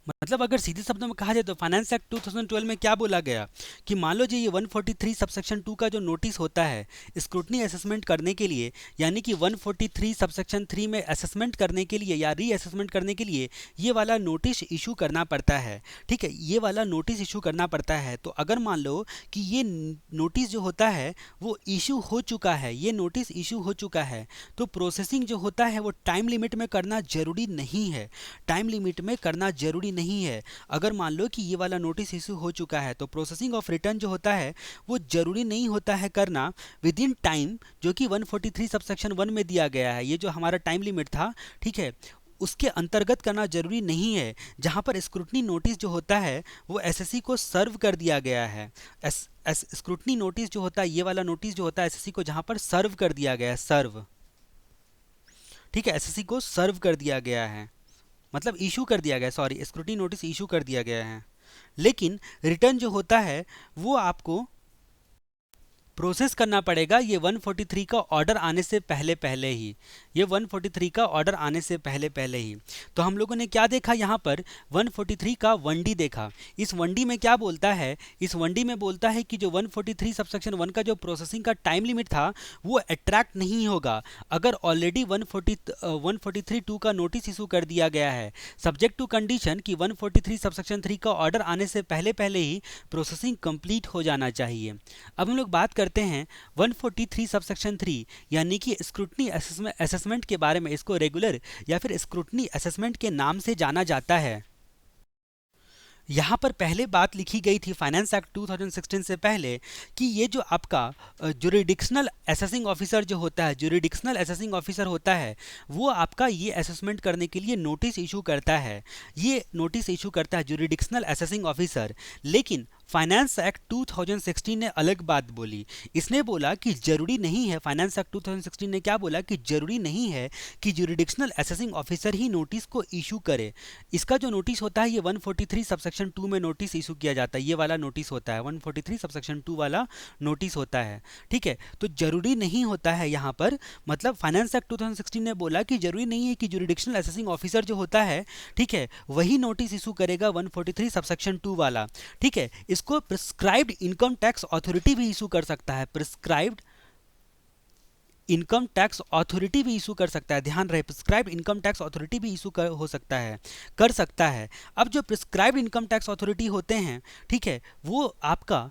मतलब अगर सीधे शब्दों में कहा जाए तो फाइनेंस एक्ट 2012 में क्या बोला गया कि मान लो जी ये 143 सबसेक्शन 2 का जो नोटिस होता है स्क्रूटनी असेसमेंट करने के लिए, यानी कि 143 सबसेक्शन 3 में असेसमेंट करने के लिए या री असेसमेंट करने के लिए ये वाला नोटिस इशू करना पड़ता है, ठीक है, ये वाला नोटिस इशू करना पड़ता है। तो अगर मान लो कि ये नोटिस जो होता है वो इशू हो चुका है, ये नोटिस इशू हो चुका है, तो प्रोसेसिंग जो होता है वो टाइम लिमिट में करना जरूरी नहीं है, टाइम लिमिट में करना जरूरी नहीं है। अगर मान लो कि ये वाला नोटिस इशू हो चुका है तो प्रोसेसिंग ऑफ रिटर्न जो होता है वो जरूरी नहीं होता है करना विद इन टाइम, जो कि 143 सबसेक्शन 1 में दिया गया है। ये जो हमारा टाइम लिमिट था, ठीक है, उसके अंतर्गत करना जरूरी नहीं है, जहां पर स्क्रूटनी नोटिस जो होता है वो एसएससी को सर्व कर दिया गया है। स्क्रूटनी नोटिस जो होता है, ये वाला नोटिस जो होता है एसएससी को जहां पर सर्व कर दिया गया है, सर्व, ठीक है, एसएससी को सर्व कर दिया गया है। मतलब इशू कर दिया गया, सॉरी स्क्रूटनी नोटिस इशू कर दिया गया है, लेकिन रिटर्न जो होता है वो आपको प्रोसेस करना पड़ेगा ये 143 का ऑर्डर आने से पहले पहले ही, ये 143 का ऑर्डर आने से पहले पहले ही। तो हम लोगों ने क्या देखा यहाँ पर 143 का 1D देखा। इस 1D में क्या बोलता है, इस 1D में बोलता है कि जो 143 सबसेक्शन 1 का जो प्रोसेसिंग का टाइम लिमिट था वो अट्रैक्ट नहीं होगा अगर ऑलरेडी 143(2) का नोटिस इशू कर दिया गया है, सब्जेक्ट टू कंडीशन कि 143 सबसेक्शन 3 का ऑर्डर आने से पहले पहले ही प्रोसेसिंग कंप्लीट हो जाना चाहिए। अब हम लोग बात करते हैं 143 सबसेक्शन 3 यानी कि स्क्रूटनी असेसमेंट के बारे में। इसको रेगुलर या फिर स्क्रूटनी असेसमेंट के नाम से जाना जाता है। यहाँ पर पहले बात लिखी गई थी फाइनेंस एक्ट 2016 से पहले कि ये जो आपका जुरिडिक्शनल असेसिंग ऑफिसर जो होता है, जुरिडिक्शनल असेसिंग ऑफिसर होता है, वो आपका ये असेसमेंट करने के लिए नोटिस इशू करता है, ये नोटिस इशू करता है जुरिडिक्शनल असेसिंग ऑफिसर। लेकिन फाइनेंस एक्ट 2016 ने अलग बात बोली। इसने बोला कि जरूरी नहीं है, फाइनेंस एक्ट 2016 ने क्या बोला कि जरूरी नहीं है कि जुरिडिक्शनल असेसिंग ऑफिसर ही नोटिस को इशू करे। इसका जो नोटिस होता है ये 143 सबसेक्शन 2 में नोटिस इशू किया जाता है, ये वाला नोटिस होता है 143 सबसेक्शन 2 वाला नोटिस होता है। ठीक है, तो जरूरी नहीं होता है यहाँ पर, मतलब फाइनेंस एक्ट 2016 ने बोला कि जरूरी नहीं है कि जुरिडिक्शनल असेसिंग ऑफिसर जो होता है, ठीक है, वही नोटिस इशू करेगा 143 सबसेक्शन 2 वाला। ठीक है, इसको प्रिस्क्राइब्ड इनकम टैक्स अथॉरिटी भी इशू कर सकता है, प्रिस्क्राइब्ड इनकम टैक्स अथॉरिटी भी इशू कर सकता है। ध्यान रहे, प्रिस्क्राइब्ड इनकम टैक्स अथॉरिटी भी इशू हो सकता है, कर सकता है। अब जो प्रिस्क्राइब्ड इनकम टैक्स अथॉरिटी होते हैं, ठीक है, वो आपका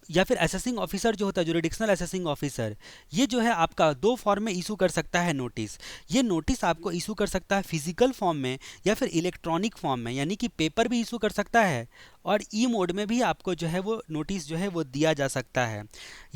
या फिर असेसिंग ऑफिसर जो होता है, जुरिडिक्शनल असेसिंग ऑफिसर, ये जो है आपका दो फॉर्म में इशू कर सकता है नोटिस। ये नोटिस आपको इशू कर सकता है फिजिकल फॉर्म में या फिर इलेक्ट्रॉनिक फॉर्म में, यानी कि पेपर भी इशू कर सकता है और ई मोड में भी आपको जो है वो नोटिस जो है वो दिया जा सकता है।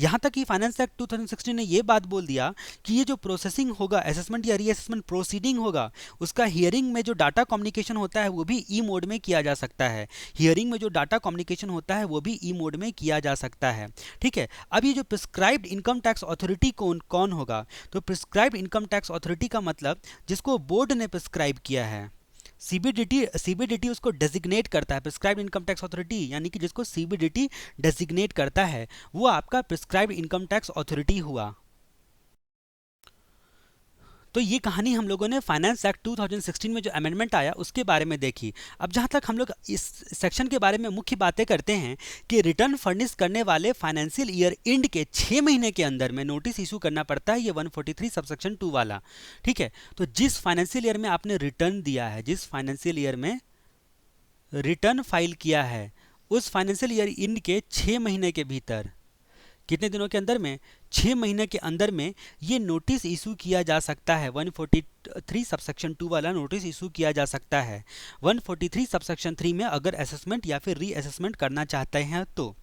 यहाँ तक कि फाइनेंस एक्ट 2016 ने ये बात बोल दिया कि ये जो प्रोसेसिंग होगा, असेसमेंट या रीअसेसमेंट प्रोसीडिंग होगा, उसका हियरिंग में जो डाटा कम्युनिकेशन होता है वो भी ई मोड में किया जा सकता है। हियरिंग में जो डाटा कम्युनिकेशन होता है वो भी ई मोड में किया जा सकता है। ठीक है, अब ये जो प्रिस्क्राइब्ड इनकम टैक्स अथॉरिटी कौन होगा, तो प्रिस्क्राइब्ड इनकम टैक्स अथॉरिटी का मतलब जिसको बोर्ड ने प्रिस्क्राइब किया है। सीबीडीटी उसको डेजिग्नेट करता है, प्रिस्क्राइब्ड इनकम टैक्स अथॉरिटी, यानी कि जिसको सीबीडीटी डेजिग्नेट करता है वो आपका प्रिस्क्राइब्ड इनकम टैक्स अथॉरिटी हुआ। तो ये कहानी हम लोगों ने फाइनेंस एक्ट 2016 में जो अमेंडमेंट आया उसके बारे में देखी। अब जहाँ तक हम लोग इस सेक्शन के बारे में मुख्य बातें करते हैं कि रिटर्न फर्निश करने वाले फाइनेंशियल ईयर एंड के 6 महीने के अंदर में नोटिस इशू करना पड़ता है, ये 143 सबसेक्शन 2 वाला। ठीक है, तो जिस फाइनेंशियल ईयर में आपने रिटर्न दिया है, जिस फाइनेंशियल ईयर में रिटर्न फाइल किया है, उस फाइनेंशियल ईयर एंड के 6 महीने के भीतर, कितने दिनों के अंदर में, 6 महीने के अंदर में ये नोटिस इशू किया जा सकता है। 143 सबसेक्शन 2 वाला नोटिस इशू किया जा सकता है 143 सबसेक्शन 3 में अगर असेसमेंट या फिर रीअसेसमेंट करना चाहते हैं तो।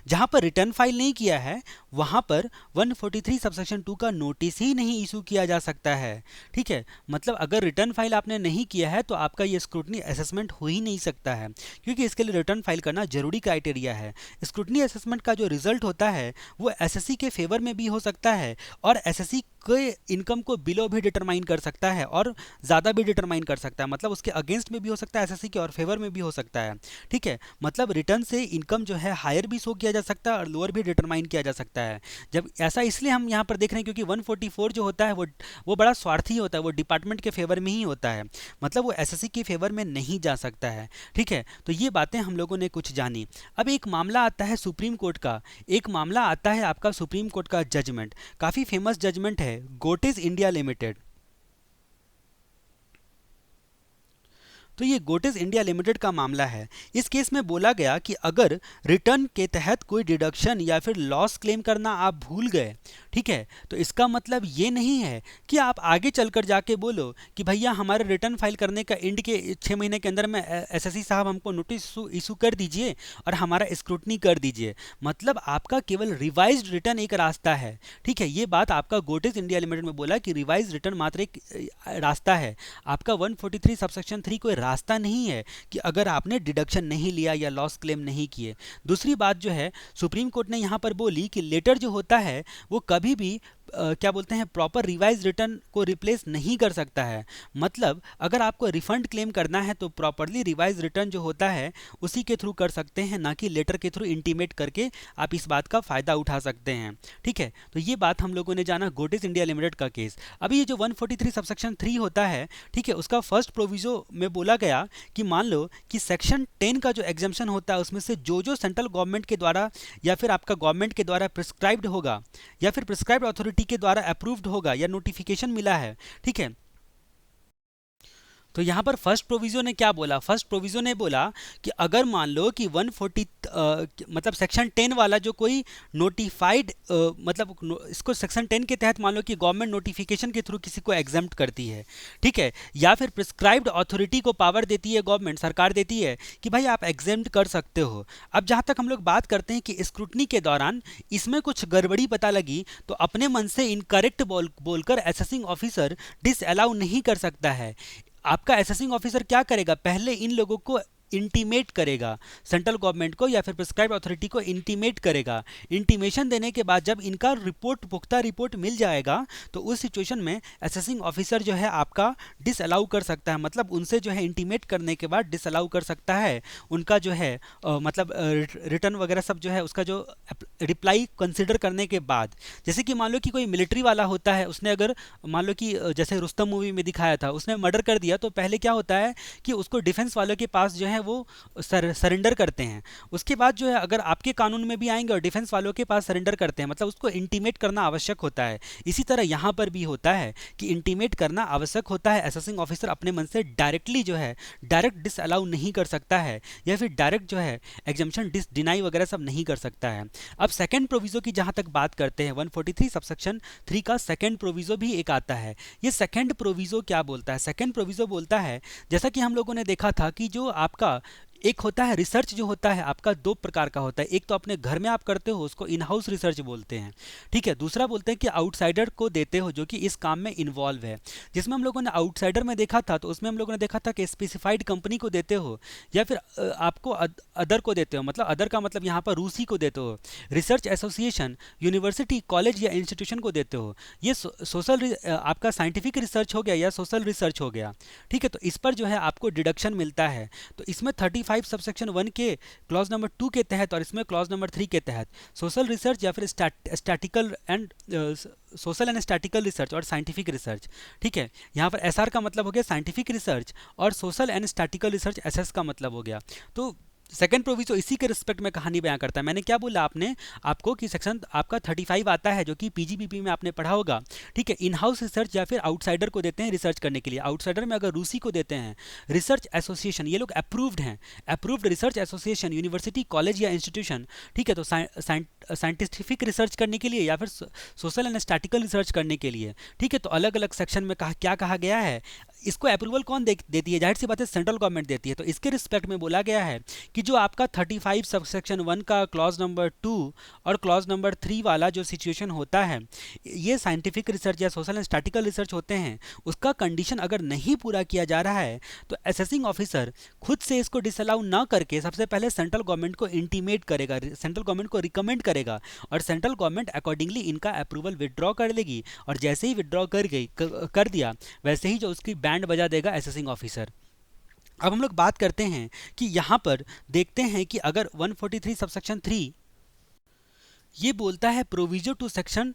जहां पर रिटर्न फाइल नहीं किया है वहां पर 143 सबसेक्शन 2 का नोटिस ही नहीं इशू किया जा सकता है। ठीक है, मतलब अगर रिटर्न फाइल आपने नहीं किया है तो आपका ये स्क्रूटनी असेसमेंट हो ही नहीं सकता है, क्योंकि इसके लिए रिटर्न फाइल करना जरूरी क्राइटेरिया है। स्क्रूटनी असेसमेंट का जो रिजल्ट होता है वो एसएससी के फेवर में भी हो सकता है और एसएससी के इनकम को बिलो भी डिटरमाइन कर सकता है और ज़्यादा भी डिटरमाइन कर सकता है, मतलब उसके अगेंस्ट में भी हो सकता है एसएससी के और फेवर में भी हो सकता है। ठीक है, मतलब रिटर्न से इनकम जो है हायर भी शो किया जा सकता है और लोअर भी डिटरमाइन किया जा सकता है। जब ऐसा इसलिए हम यहाँ पर देख रहे हैं क्योंकि 144 जो होता है वो बड़ा स्वार्थी होता है, वो डिपार्टमेंट के फेवर में ही होता है, मतलब वो एसएससी के फेवर में नहीं जा सकता है। ठीक है, तो ये बातें हम लोगों ने कुछ जानी। अब एक मामला आता है सुप्रीम कोर्ट का, एक मामला आता है आपका सुप्रीम कोर्ट का जजमेंट, काफ़ी फेमस जजमेंट है, गोटेज इंडिया लिमिटेड। तो ये गोटेज इंडिया लिमिटेड का मामला है। इस केस में बोला गया कि अगर रिटर्न के तहत कोई डिडक्शन या फिर लॉस क्लेम करना आप भूल गए, ठीक है, तो इसका मतलब ये नहीं है कि आप आगे चलकर जाके बोलो कि भैया हमारे रिटर्न फाइल करने का एंड के 6 महीने के अंदर में एसएससी साहब हमको नोटिस इशू कर दीजिए और हमारा स्क्रूटनी कर दीजिए। मतलब आपका केवल रिवाइज्ड रिटर्न एक रास्ता है। ठीक है, ये बात आपका गोटेज इंडिया लिमिटेड में बोला कि रिवाइज रिटर्न मात्र एक रास्ता है, आपका 143 सबसेक्शन 3 कोई रास्ता नहीं है कि अगर आपने डिडक्शन नहीं लिया या लॉस क्लेम नहीं किए। दूसरी बात जो है सुप्रीम कोर्ट ने यहाँ पर बोली कि लेटर जो होता है वो कभी भी क्या बोलते हैं प्रॉपर रिवाइज रिटर्न को रिप्लेस नहीं कर सकता है। मतलब अगर आपको रिफंड क्लेम करना है तो प्रॉपरली रिवाइज रिटर्न जो होता है उसी के थ्रू कर सकते हैं, ना कि लेटर के थ्रू इंटीमेट करके आप इस बात का फ़ायदा उठा सकते हैं। ठीक है, तो ये बात हम लोगों ने जाना गोटिस इंडिया लिमिटेड का केस। अभी ये जो 143 सबसेक्शन 3 होता है, ठीक है, उसका फर्स्ट प्रोविजो में बोला गया कि मान लो कि सेक्शन 10 का जो एग्जाम्पशन होता है उसमें से जो जो सेंट्रल गवर्नमेंट के द्वारा या फिर आपका गवर्नमेंट के द्वारा प्रिस्क्राइब्ड होगा या फिर प्रिस्क्राइब्ड अथॉरिटी के द्वारा अप्रूव्ड होगा या नोटिफिकेशन मिला है, ठीक है। तो यहाँ पर फर्स्ट प्रोविजो ने क्या बोला, फर्स्ट प्रोविजो ने बोला कि अगर मान लो कि 140 मतलब सेक्शन 10 वाला जो कोई नोटिफाइड मतलब इसको सेक्शन 10 के तहत मान लो कि गवर्नमेंट नोटिफिकेशन के थ्रू किसी को एग्जाम्प्ट करती है, ठीक है, या फिर प्रिस्क्राइब्ड अथॉरिटी को पावर देती है, गवर्नमेंट सरकार देती है कि भाई आप एग्जाम्प्ट कर सकते हो। अब जहाँ तक हम लोग बात करते हैं कि स्क्रूटनी के दौरान इसमें कुछ गड़बड़ी पता लगी तो अपने मन से इनकरेक्ट बोलकर असेसिंग ऑफिसर डिसअलाउ नहीं कर सकता है। आपका असेसिंग ऑफिसर क्या करेगा, पहले इन लोगों को इंटीमेट करेगा, सेंट्रल गवर्नमेंट को या फिर प्रिस्क्राइब अथॉरिटी को इंटीमेट करेगा। इंटीमेशन देने के बाद जब इनका रिपोर्ट पुख्ता रिपोर्ट मिल जाएगा तो उस सिचुएशन में असेसिंग ऑफिसर जो है आपका डिसअलाउ कर सकता है, मतलब उनसे जो है इंटीमेट करने के बाद डिसअलाउ कर सकता है उनका जो है मतलब रिटर्न वगैरह सब जो है उसका जो रिप्लाई कंसिडर करने के बाद। जैसे कि मान लो कि कोई मिलिट्री वाला होता है, उसने अगर मान लो कि जैसे रुस्तम मूवी में दिखाया था उसने मर्डर कर दिया, तो पहले क्या होता है कि उसको डिफेंस वालों के पास जो है वो सरेंडर करते हैं। उसके बाद जो है अगर आपके कानून में भी आएंगे और डिफेंस वालों के पास सरेंडर करते हैं, मतलब उसको इंटीमेट करना आवश्यक होता है। इसी तरह यहाँ पर भी होता है कि इंटीमेट करना आवश्यक होता है। असेसिंग ऑफिसर अपने मन से डायरेक्टली जो है डायरेक्ट डिसअलाउ नहीं कर सकता है या फिर डायरेक्ट जो है एग्जाम्पशन डिनाई वगैरह सब नहीं कर सकता है। अब सेकेंड प्रोविजो की जहाँ तक बात करते हैं 143 सबसेक्शन 3 का सेकेंड प्रोविजो भी एक आता है। ये सेकेंड प्रोविजो क्या बोलता है, सेकेंड प्रोविजो बोलता है जैसा कि हम लोगों ने देखा था कि जो आपका एक होता है रिसर्च जो होता है आपका दो प्रकार का होता है। एक तो अपने घर में आप करते हो उसको इन हाउस रिसर्च बोलते हैं, ठीक है। दूसरा बोलते हैं कि आउटसाइडर को देते हो जो कि इस काम में इन्वॉल्व है। जिसमें हम लोगों ने आउटसाइडर में देखा था तो उसमें हम लोगों ने देखा था कि स्पेसिफाइड कंपनी को देते हो या फिर आपको अदर को देते हो, मतलब अदर का मतलब यहाँ पर रूसी को देते हो, रिसर्च एसोसिएशन, यूनिवर्सिटी, कॉलेज या इंस्टीट्यूशन को देते हो। ये सोशल आपका साइंटिफिक रिसर्च हो गया या सोशल रिसर्च हो गया, ठीक है। तो इस पर जो है आपको डिडक्शन मिलता है। तो इसमें 35 सबसेक्शन 1 के क्लॉज नंबर 2 के तहत और इसमें क्लॉज नंबर 3 के तहत सोशल रिसर्च या फिर statistical and social and statistical research और साइंटिफिक रिसर्च, ठीक है। यहाँ पर एसआर का मतलब हो गया साइंटिफिक रिसर्च और social and statistical research SS का मतलब हो गया। तो सेकेंड प्रोविजो इसी के रिस्पेक्ट में कहानी बयां करता है। मैंने क्या बोला आपने आपको कि सेक्शन आपका 35 आता है जो कि पीजीबीपी में आपने पढ़ा होगा, ठीक है। इन हाउस रिसर्च या फिर आउटसाइडर को देते हैं रिसर्च करने के लिए। आउटसाइडर में अगर रूसी को देते हैं, रिसर्च एसोसिएशन, ये लोग अप्रूव्ड हैं, approved research association, university, college या इंस्टीट्यूशन, ठीक है। तो साइंटिफिक रिसर्च करने के लिए या फिर सोशल एंड स्टैटिकल रिसर्च करने के लिए, ठीक है। तो अलग अलग सेक्शन में क्या कहा गया है, इसको अप्रूवल कौन देती है, जाहिर सी बात है सेंट्रल गवर्नमेंट देती है। तो इसके रिस्पेक्ट में बोला गया है कि जो आपका 35 सबसेक्शन 1 का क्लॉज नंबर 2 और क्लॉज नंबर 3 वाला जो सिचुएशन होता है, ये साइंटिफिक रिसर्च या सोशल एंड स्टैटिकल रिसर्च होते हैं, उसका कंडीशन अगर नहीं पूरा किया जा रहा है तो असेसिंग ऑफिसर खुद से इसको डिसअलाउ ना करके सबसे पहले सेंट्रल गवर्नमेंट को इंटीमेट करेगा, सेंट्रल गवर्नमेंट को रिकमेंड करेगा और सेंट्रल गवर्नमेंट अकॉर्डिंगली इनका अप्रूवल विदड्रॉ कर लेगी। और जैसे ही विदड्रॉ कर दिया वैसे ही जो उसकी बैंड बजा देगा असेसिंग ऑफिसर। अब हम लोग बात करते हैं कि यहाँ पर देखते हैं कि अगर 143 सबसेक्शन 3 ये बोलता है प्रोविजो टू सेक्शन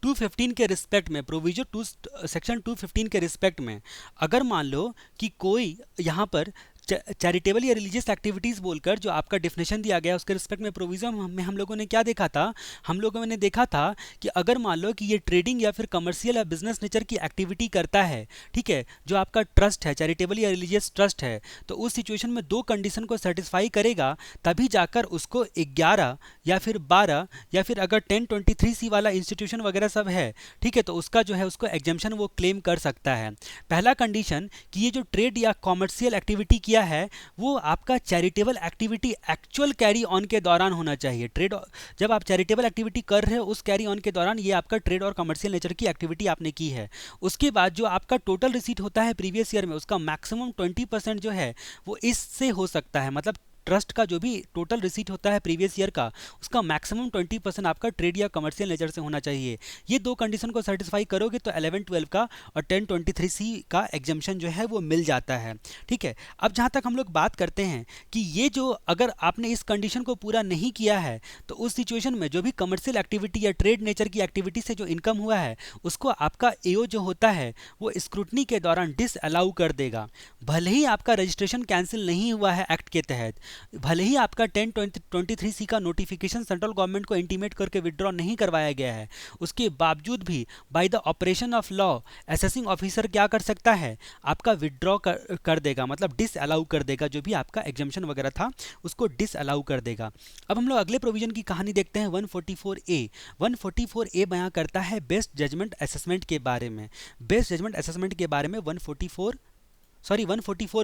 215 के रिस्पेक्ट में, प्रोविजो टू सेक्शन 215 के रिस्पेक्ट में अगर मान लो कि कोई यहाँ पर चैरिटेबल या रिलीजियस एक्टिविटीज़ बोलकर जो आपका डिफिनेशन दिया गया उसके रिस्पेक्ट में प्रोविजन में हम लोगों ने क्या देखा था, हम लोगों ने देखा था कि अगर मान लो कि ये ट्रेडिंग या फिर कमर्शियल या बिजनेस नेचर की एक्टिविटी करता है, ठीक है, जो आपका ट्रस्ट है, चैरिटेबल या रिलीजियस ट्रस्ट है, तो उस सिचुएशन में दो कंडीशन को सेटिस्फाई करेगा तभी जाकर उसको 11 या फिर 12 या फिर अगर 1023C वाला इंस्टीट्यूशन वगैरह सब है, ठीक है, तो उसका जो है उसको एग्जाम्पशन वो क्लेम कर सकता है। पहला कंडीशन कि ये जो ट्रेड या कॉमर्शियल एक्टिविटी किया है वो आपका charitable activity actual carry on के दौरान होना चाहिए। ट्रेड जब आप चैरिटेबल एक्टिविटी कर रहे हो उस कैरी ऑन के दौरान ये आपका ट्रेड और कमर्शियल नेचर की एक्टिविटी आपने की है। उसके बाद जो आपका टोटल रिसीट होता है प्रीवियस ईयर में उसका मैक्सिमम 20% जो है वो इससे हो सकता है, मतलब ट्रस्ट का जो भी टोटल रिसीट होता है प्रीवियस ईयर का, उसका मैक्सिमम 20% आपका ट्रेड या कमर्शियल नेचर से होना चाहिए। ये दो कंडीशन को सेटिस्फाई करोगे तो 11-12 का और 1023C का एग्जाम्शन जो है वो मिल जाता है। ठीक है, अब जहाँ तक हम लोग बात करते हैं कि ये जो अगर आपने इस कंडीशन को पूरा नहीं किया है तो उस सिचुएशन में जो भी कमर्शियल एक्टिविटी या ट्रेड नेचर की एक्टिविटी से जो इनकम हुआ है उसको आपका एओ जो होता है वो स्क्रूटनी के दौरान डिस अलाउ कर देगा। भले ही आपका रजिस्ट्रेशन कैंसिल नहीं हुआ है एक्ट के तहत, भले ही आपका 1023C का नोटिफिकेशन सेंट्रल गवर्नमेंट को इंटीमेट करके विड्रॉ नहीं करवाया गया है, उसके बावजूद भी by the operation of law assessing officer क्या कर सकता है, आपका विड्रॉ कर देगा, मतलब डिस अलाउ कर देगा, जो भी आपका एग्जाम्शन वगैरह था उसको डिस अलाउ कर देगा। अब हम लोग अगले प्रोविजन की कहानी देखते हैं 144A। 144A बयां करता है बेस्ट जजमेंट असेसमेंट के बारे में। बेस्ट जजमेंट असेसमेंट के बारे में 144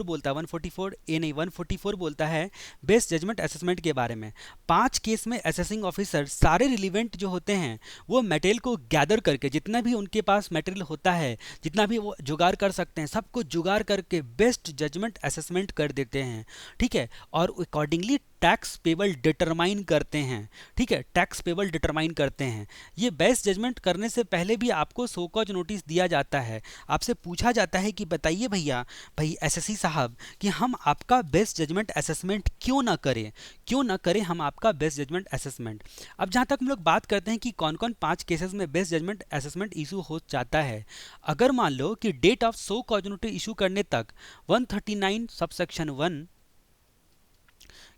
बोलता है, 144A नहीं 144 बोलता है बेस्ट जजमेंट असेसमेंट के बारे में। 5 केस में असेसिंग ऑफिसर सारे रिलीवेंट जो होते हैं वो मटेरियल को गैदर करके, जितना भी उनके पास मटेरियल होता है, जितना भी वो जुगाड़ कर सकते हैं, सबको जुगाड़ करके बेस्ट जजमेंट असेसमेंट कर देते हैं। ठीक है, और अकॉर्डिंगली टैक्स पेबल डिटरमाइन करते हैं। ठीक है, टैक्स पेबल डिटरमाइन करते हैं। ये बेस्ट जजमेंट करने से पहले भी आपको सो कॉज नोटिस दिया जाता है, आपसे पूछा जाता है कि बताइए भैया, भाई एसएससी साहब, कि हम आपका बेस्ट जजमेंट असेसमेंट क्यों ना करें हम आपका बेस्ट जजमेंट असेसमेंट। अब जहाँ तक हम लोग बात करते हैं कि कौन कौन 5 केसेस में बेस्ट जजमेंट असेसमेंट इशू हो जाता है। अगर मान लो कि date of show cause notice issue करने तक 139 सबसेक्शन 1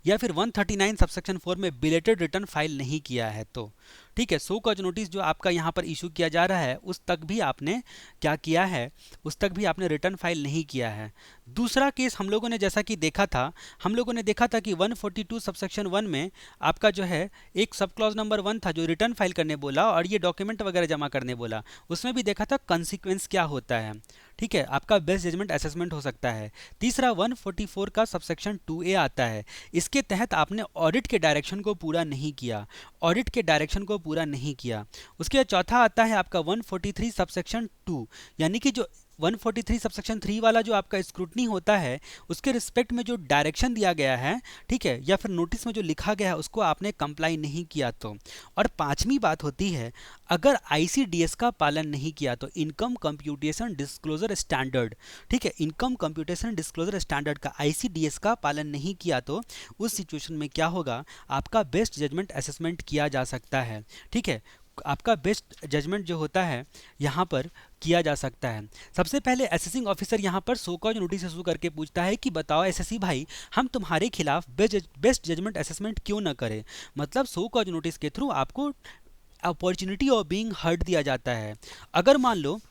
या फिर 139 सबसेक्शन 4 में बिलेटेड रिटर्न फाइल नहीं किया है तो ठीक है, सो कॉज नोटिस जो आपका यहाँ पर इशू किया जा रहा है उस तक भी आपने क्या किया है, उस तक भी आपने रिटर्न फाइल नहीं किया है। दूसरा केस हम लोगों ने जैसा कि देखा था, हम लोगों ने देखा था कि 142 सबसेक्शन 1 में आपका जो है एक सब क्लॉज नंबर 1 था जो रिटर्न फाइल करने बोला और ये डॉक्यूमेंट वगैरह जमा करने बोला, उसमें भी देखा था कंसिक्वेंस क्या होता है। ठीक है, आपका बेस्ट जजमेंट असेसमेंट हो सकता है। तीसरा 144 का सबसेक्शन 2A आता है, इसके तहत आपने ऑडिट के डायरेक्शन को पूरा नहीं किया, ऑडिट के डायरेक्शन को पूरा नहीं किया। उसके बाद चौथा आता है आपका 143 सबसेक्शन 2, यानी कि जो 143 सबसेक्शन 3 वाला जो आपका स्क्रूटनी होता है उसके रिस्पेक्ट में जो डायरेक्शन दिया गया है, ठीक है, या फिर नोटिस में जो लिखा गया है उसको आपने कंप्लाई नहीं किया तो। और पांचवी बात होती है, अगर ICDS का पालन नहीं किया तो इनकम कंप्यूटेशन डिस्क्लोजर स्टैंडर्ड, ठीक है, इनकम कंप्यूटेशन डिस्क्लोजर स्टैंडर्ड का ICDS का पालन नहीं किया तो उस सिचुएशन में क्या होगा, आपका बेस्ट जजमेंट असेसमेंट किया जा सकता है। ठीक है, आपका बेस्ट जजमेंट जो होता है यहाँ पर किया जा सकता है। सबसे पहले असेसिंग ऑफिसर यहाँ पर सो कॉज नोटिस इशू करके पूछता है कि बताओ एसएससी भाई, हम तुम्हारे खिलाफ बेस्ट जजमेंट असेसमेंट क्यों ना करें। मतलब सो कॉज नोटिस के थ्रू आपको अपॉर्चुनिटी ऑफ बीइंग हर्ड दिया जाता है। अगर मान लो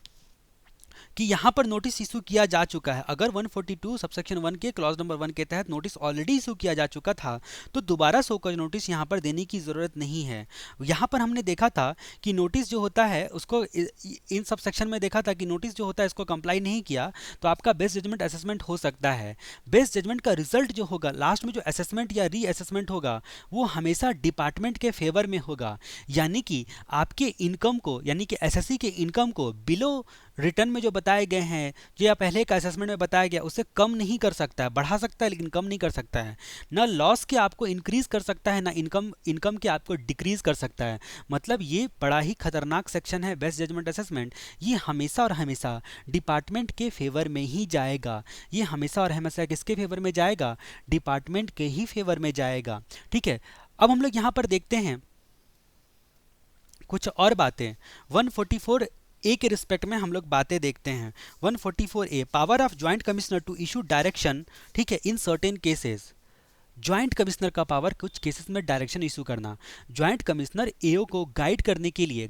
कि यहाँ पर नोटिस इशू किया जा चुका है, अगर 142 सबसेक्शन 1 के क्लॉज नंबर 1 के तहत नोटिस ऑलरेडी इशू किया जा चुका था तो दोबारा सो कॉज नोटिस यहाँ पर देने की ज़रूरत नहीं है। यहाँ पर हमने देखा था कि नोटिस जो होता है उसको इन सबसेक्शन में देखा था कि नोटिस जो होता है इसको कंप्लाई नहीं किया तो आपका बेस्ट जजमेंट असेसमेंट हो सकता है। बेस्ट जजमेंट का रिजल्ट जो होगा लास्ट में जो असेसमेंट या री असेसमेंट होगा वो हमेशा डिपार्टमेंट के फेवर में होगा, यानी कि आपके इनकम को, यानी कि एसएससी के इनकम को बिलो रिटर्न में जो बताए गए हैं, जो या पहले का असेसमेंट में बताया गया उससे कम नहीं कर सकता है, बढ़ा सकता है लेकिन कम नहीं कर सकता है। ना लॉस के आपको इंक्रीज कर सकता है, ना इनकम के आपको डिक्रीज कर सकता है। मतलब ये बड़ा ही खतरनाक सेक्शन है बेस्ट जजमेंट असेसमेंट। ये हमेशा और हमेशा डिपार्टमेंट के फेवर में ही जाएगा, ये हमेशा और हमेशा किसके फेवर में जाएगा, डिपार्टमेंट के ही फेवर में जाएगा। ठीक है, अब हम लोग यहाँ पर देखते हैं कुछ और बातें। 144A के रिस्पेक्ट में हम लोग बातें देखते हैं। 144A power of joint commissioner to issue direction, ठीक है, in certain cases. Joint commissioner का पावर कुछ केसेस में डायरेक्शन इशू करना। ज्वाइंट कमिश्नर एओ को गाइड करने के लिए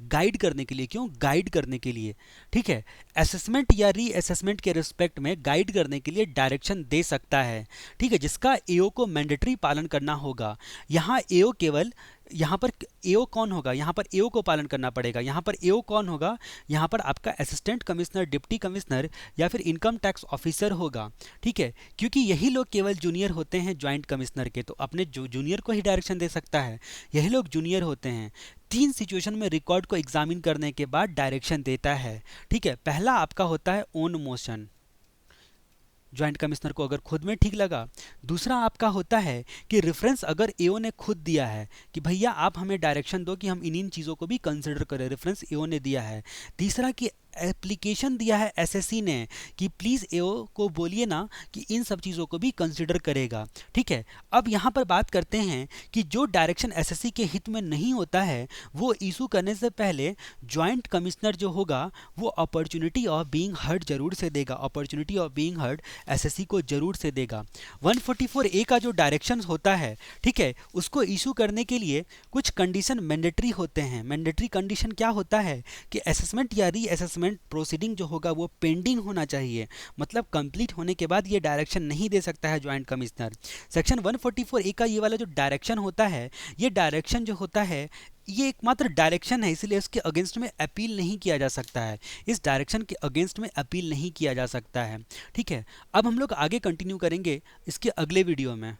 क्यों गाइड करने के लिए, ठीक है, असेसमेंट या री असेसमेंट के रिस्पेक्ट में गाइड करने के लिए डायरेक्शन दे सकता है। ठीक है, जिसका एओ को मैंडेटरी पालन करना होगा। यहाँ एओ केवल, यहाँ पर एओ कौन होगा, यहाँ पर एओ को पालन करना पड़ेगा। यहाँ पर एओ कौन होगा, यहाँ पर आपका असिस्टेंट कमिश्नर, डिप्टी कमिश्नर या फिर इनकम टैक्स ऑफिसर होगा। ठीक है, क्योंकि यही लोग केवल जूनियर होते हैं ज्वाइंट कमिश्नर के, तो अपने जो जूनियर को ही डायरेक्शन दे सकता है, यही लोग जूनियर होते हैं। 3 सिचुएशन में रिकॉर्ड को एग्जामिन करने के बाद डायरेक्शन देता है। ठीक है, पहला आपका होता है ओन मोशन। ज्वाइंट कमिश्नर को अगर खुद में ठीक लगा। दूसरा आपका होता है कि रेफरेंस अगर एओ ने खुद दिया है कि भैया आप हमें डायरेक्शन दो कि हम इन चीज़ों को भी कंसिडर करें, रेफरेंस एओ ने दिया है। तीसरा कि एप्लीकेशन दिया है एसएससी ने कि प्लीज़ एओ को बोलिए ना कि इन सब चीज़ों को भी कंसिडर करेगा। ठीक है, अब यहाँ पर बात करते हैं कि जो डायरेक्शन एसएससी के हित में नहीं होता है वो इशू करने से पहले जॉइंट कमिश्नर जो होगा वो अपॉर्चुनिटी ऑफ बीइंग हर्ड जरूर से देगा, opportunity of being heard SSC को जरूर से देगा। 144A का जो डायरेक्शन होता है, ठीक है, उसको इशू करने के लिए कुछ कंडीशन मैंडेटरी होते हैं। मैंडेटरी कंडीशन क्या होता है कि असेसमेंट या री असेसमेंट प्रोसीडिंग जो होगा वो पेंडिंग होना चाहिए, मतलब कंप्लीट होने के बाद ये डायरेक्शन नहीं दे सकता है ज्वाइंट कमिश्नर। सेक्शन 144A का ये वाला जो डायरेक्शन होता है, ये डायरेक्शन जो होता है ये एकमात्र डायरेक्शन है, इसलिए इसके अगेंस्ट में अपील नहीं किया जा सकता है, इस डायरेक्शन के अगेंस्ट में अपील नहीं किया जा सकता है। ठीक है, अब हम लोग आगे कंटिन्यू करेंगे इसके अगले वीडियो में।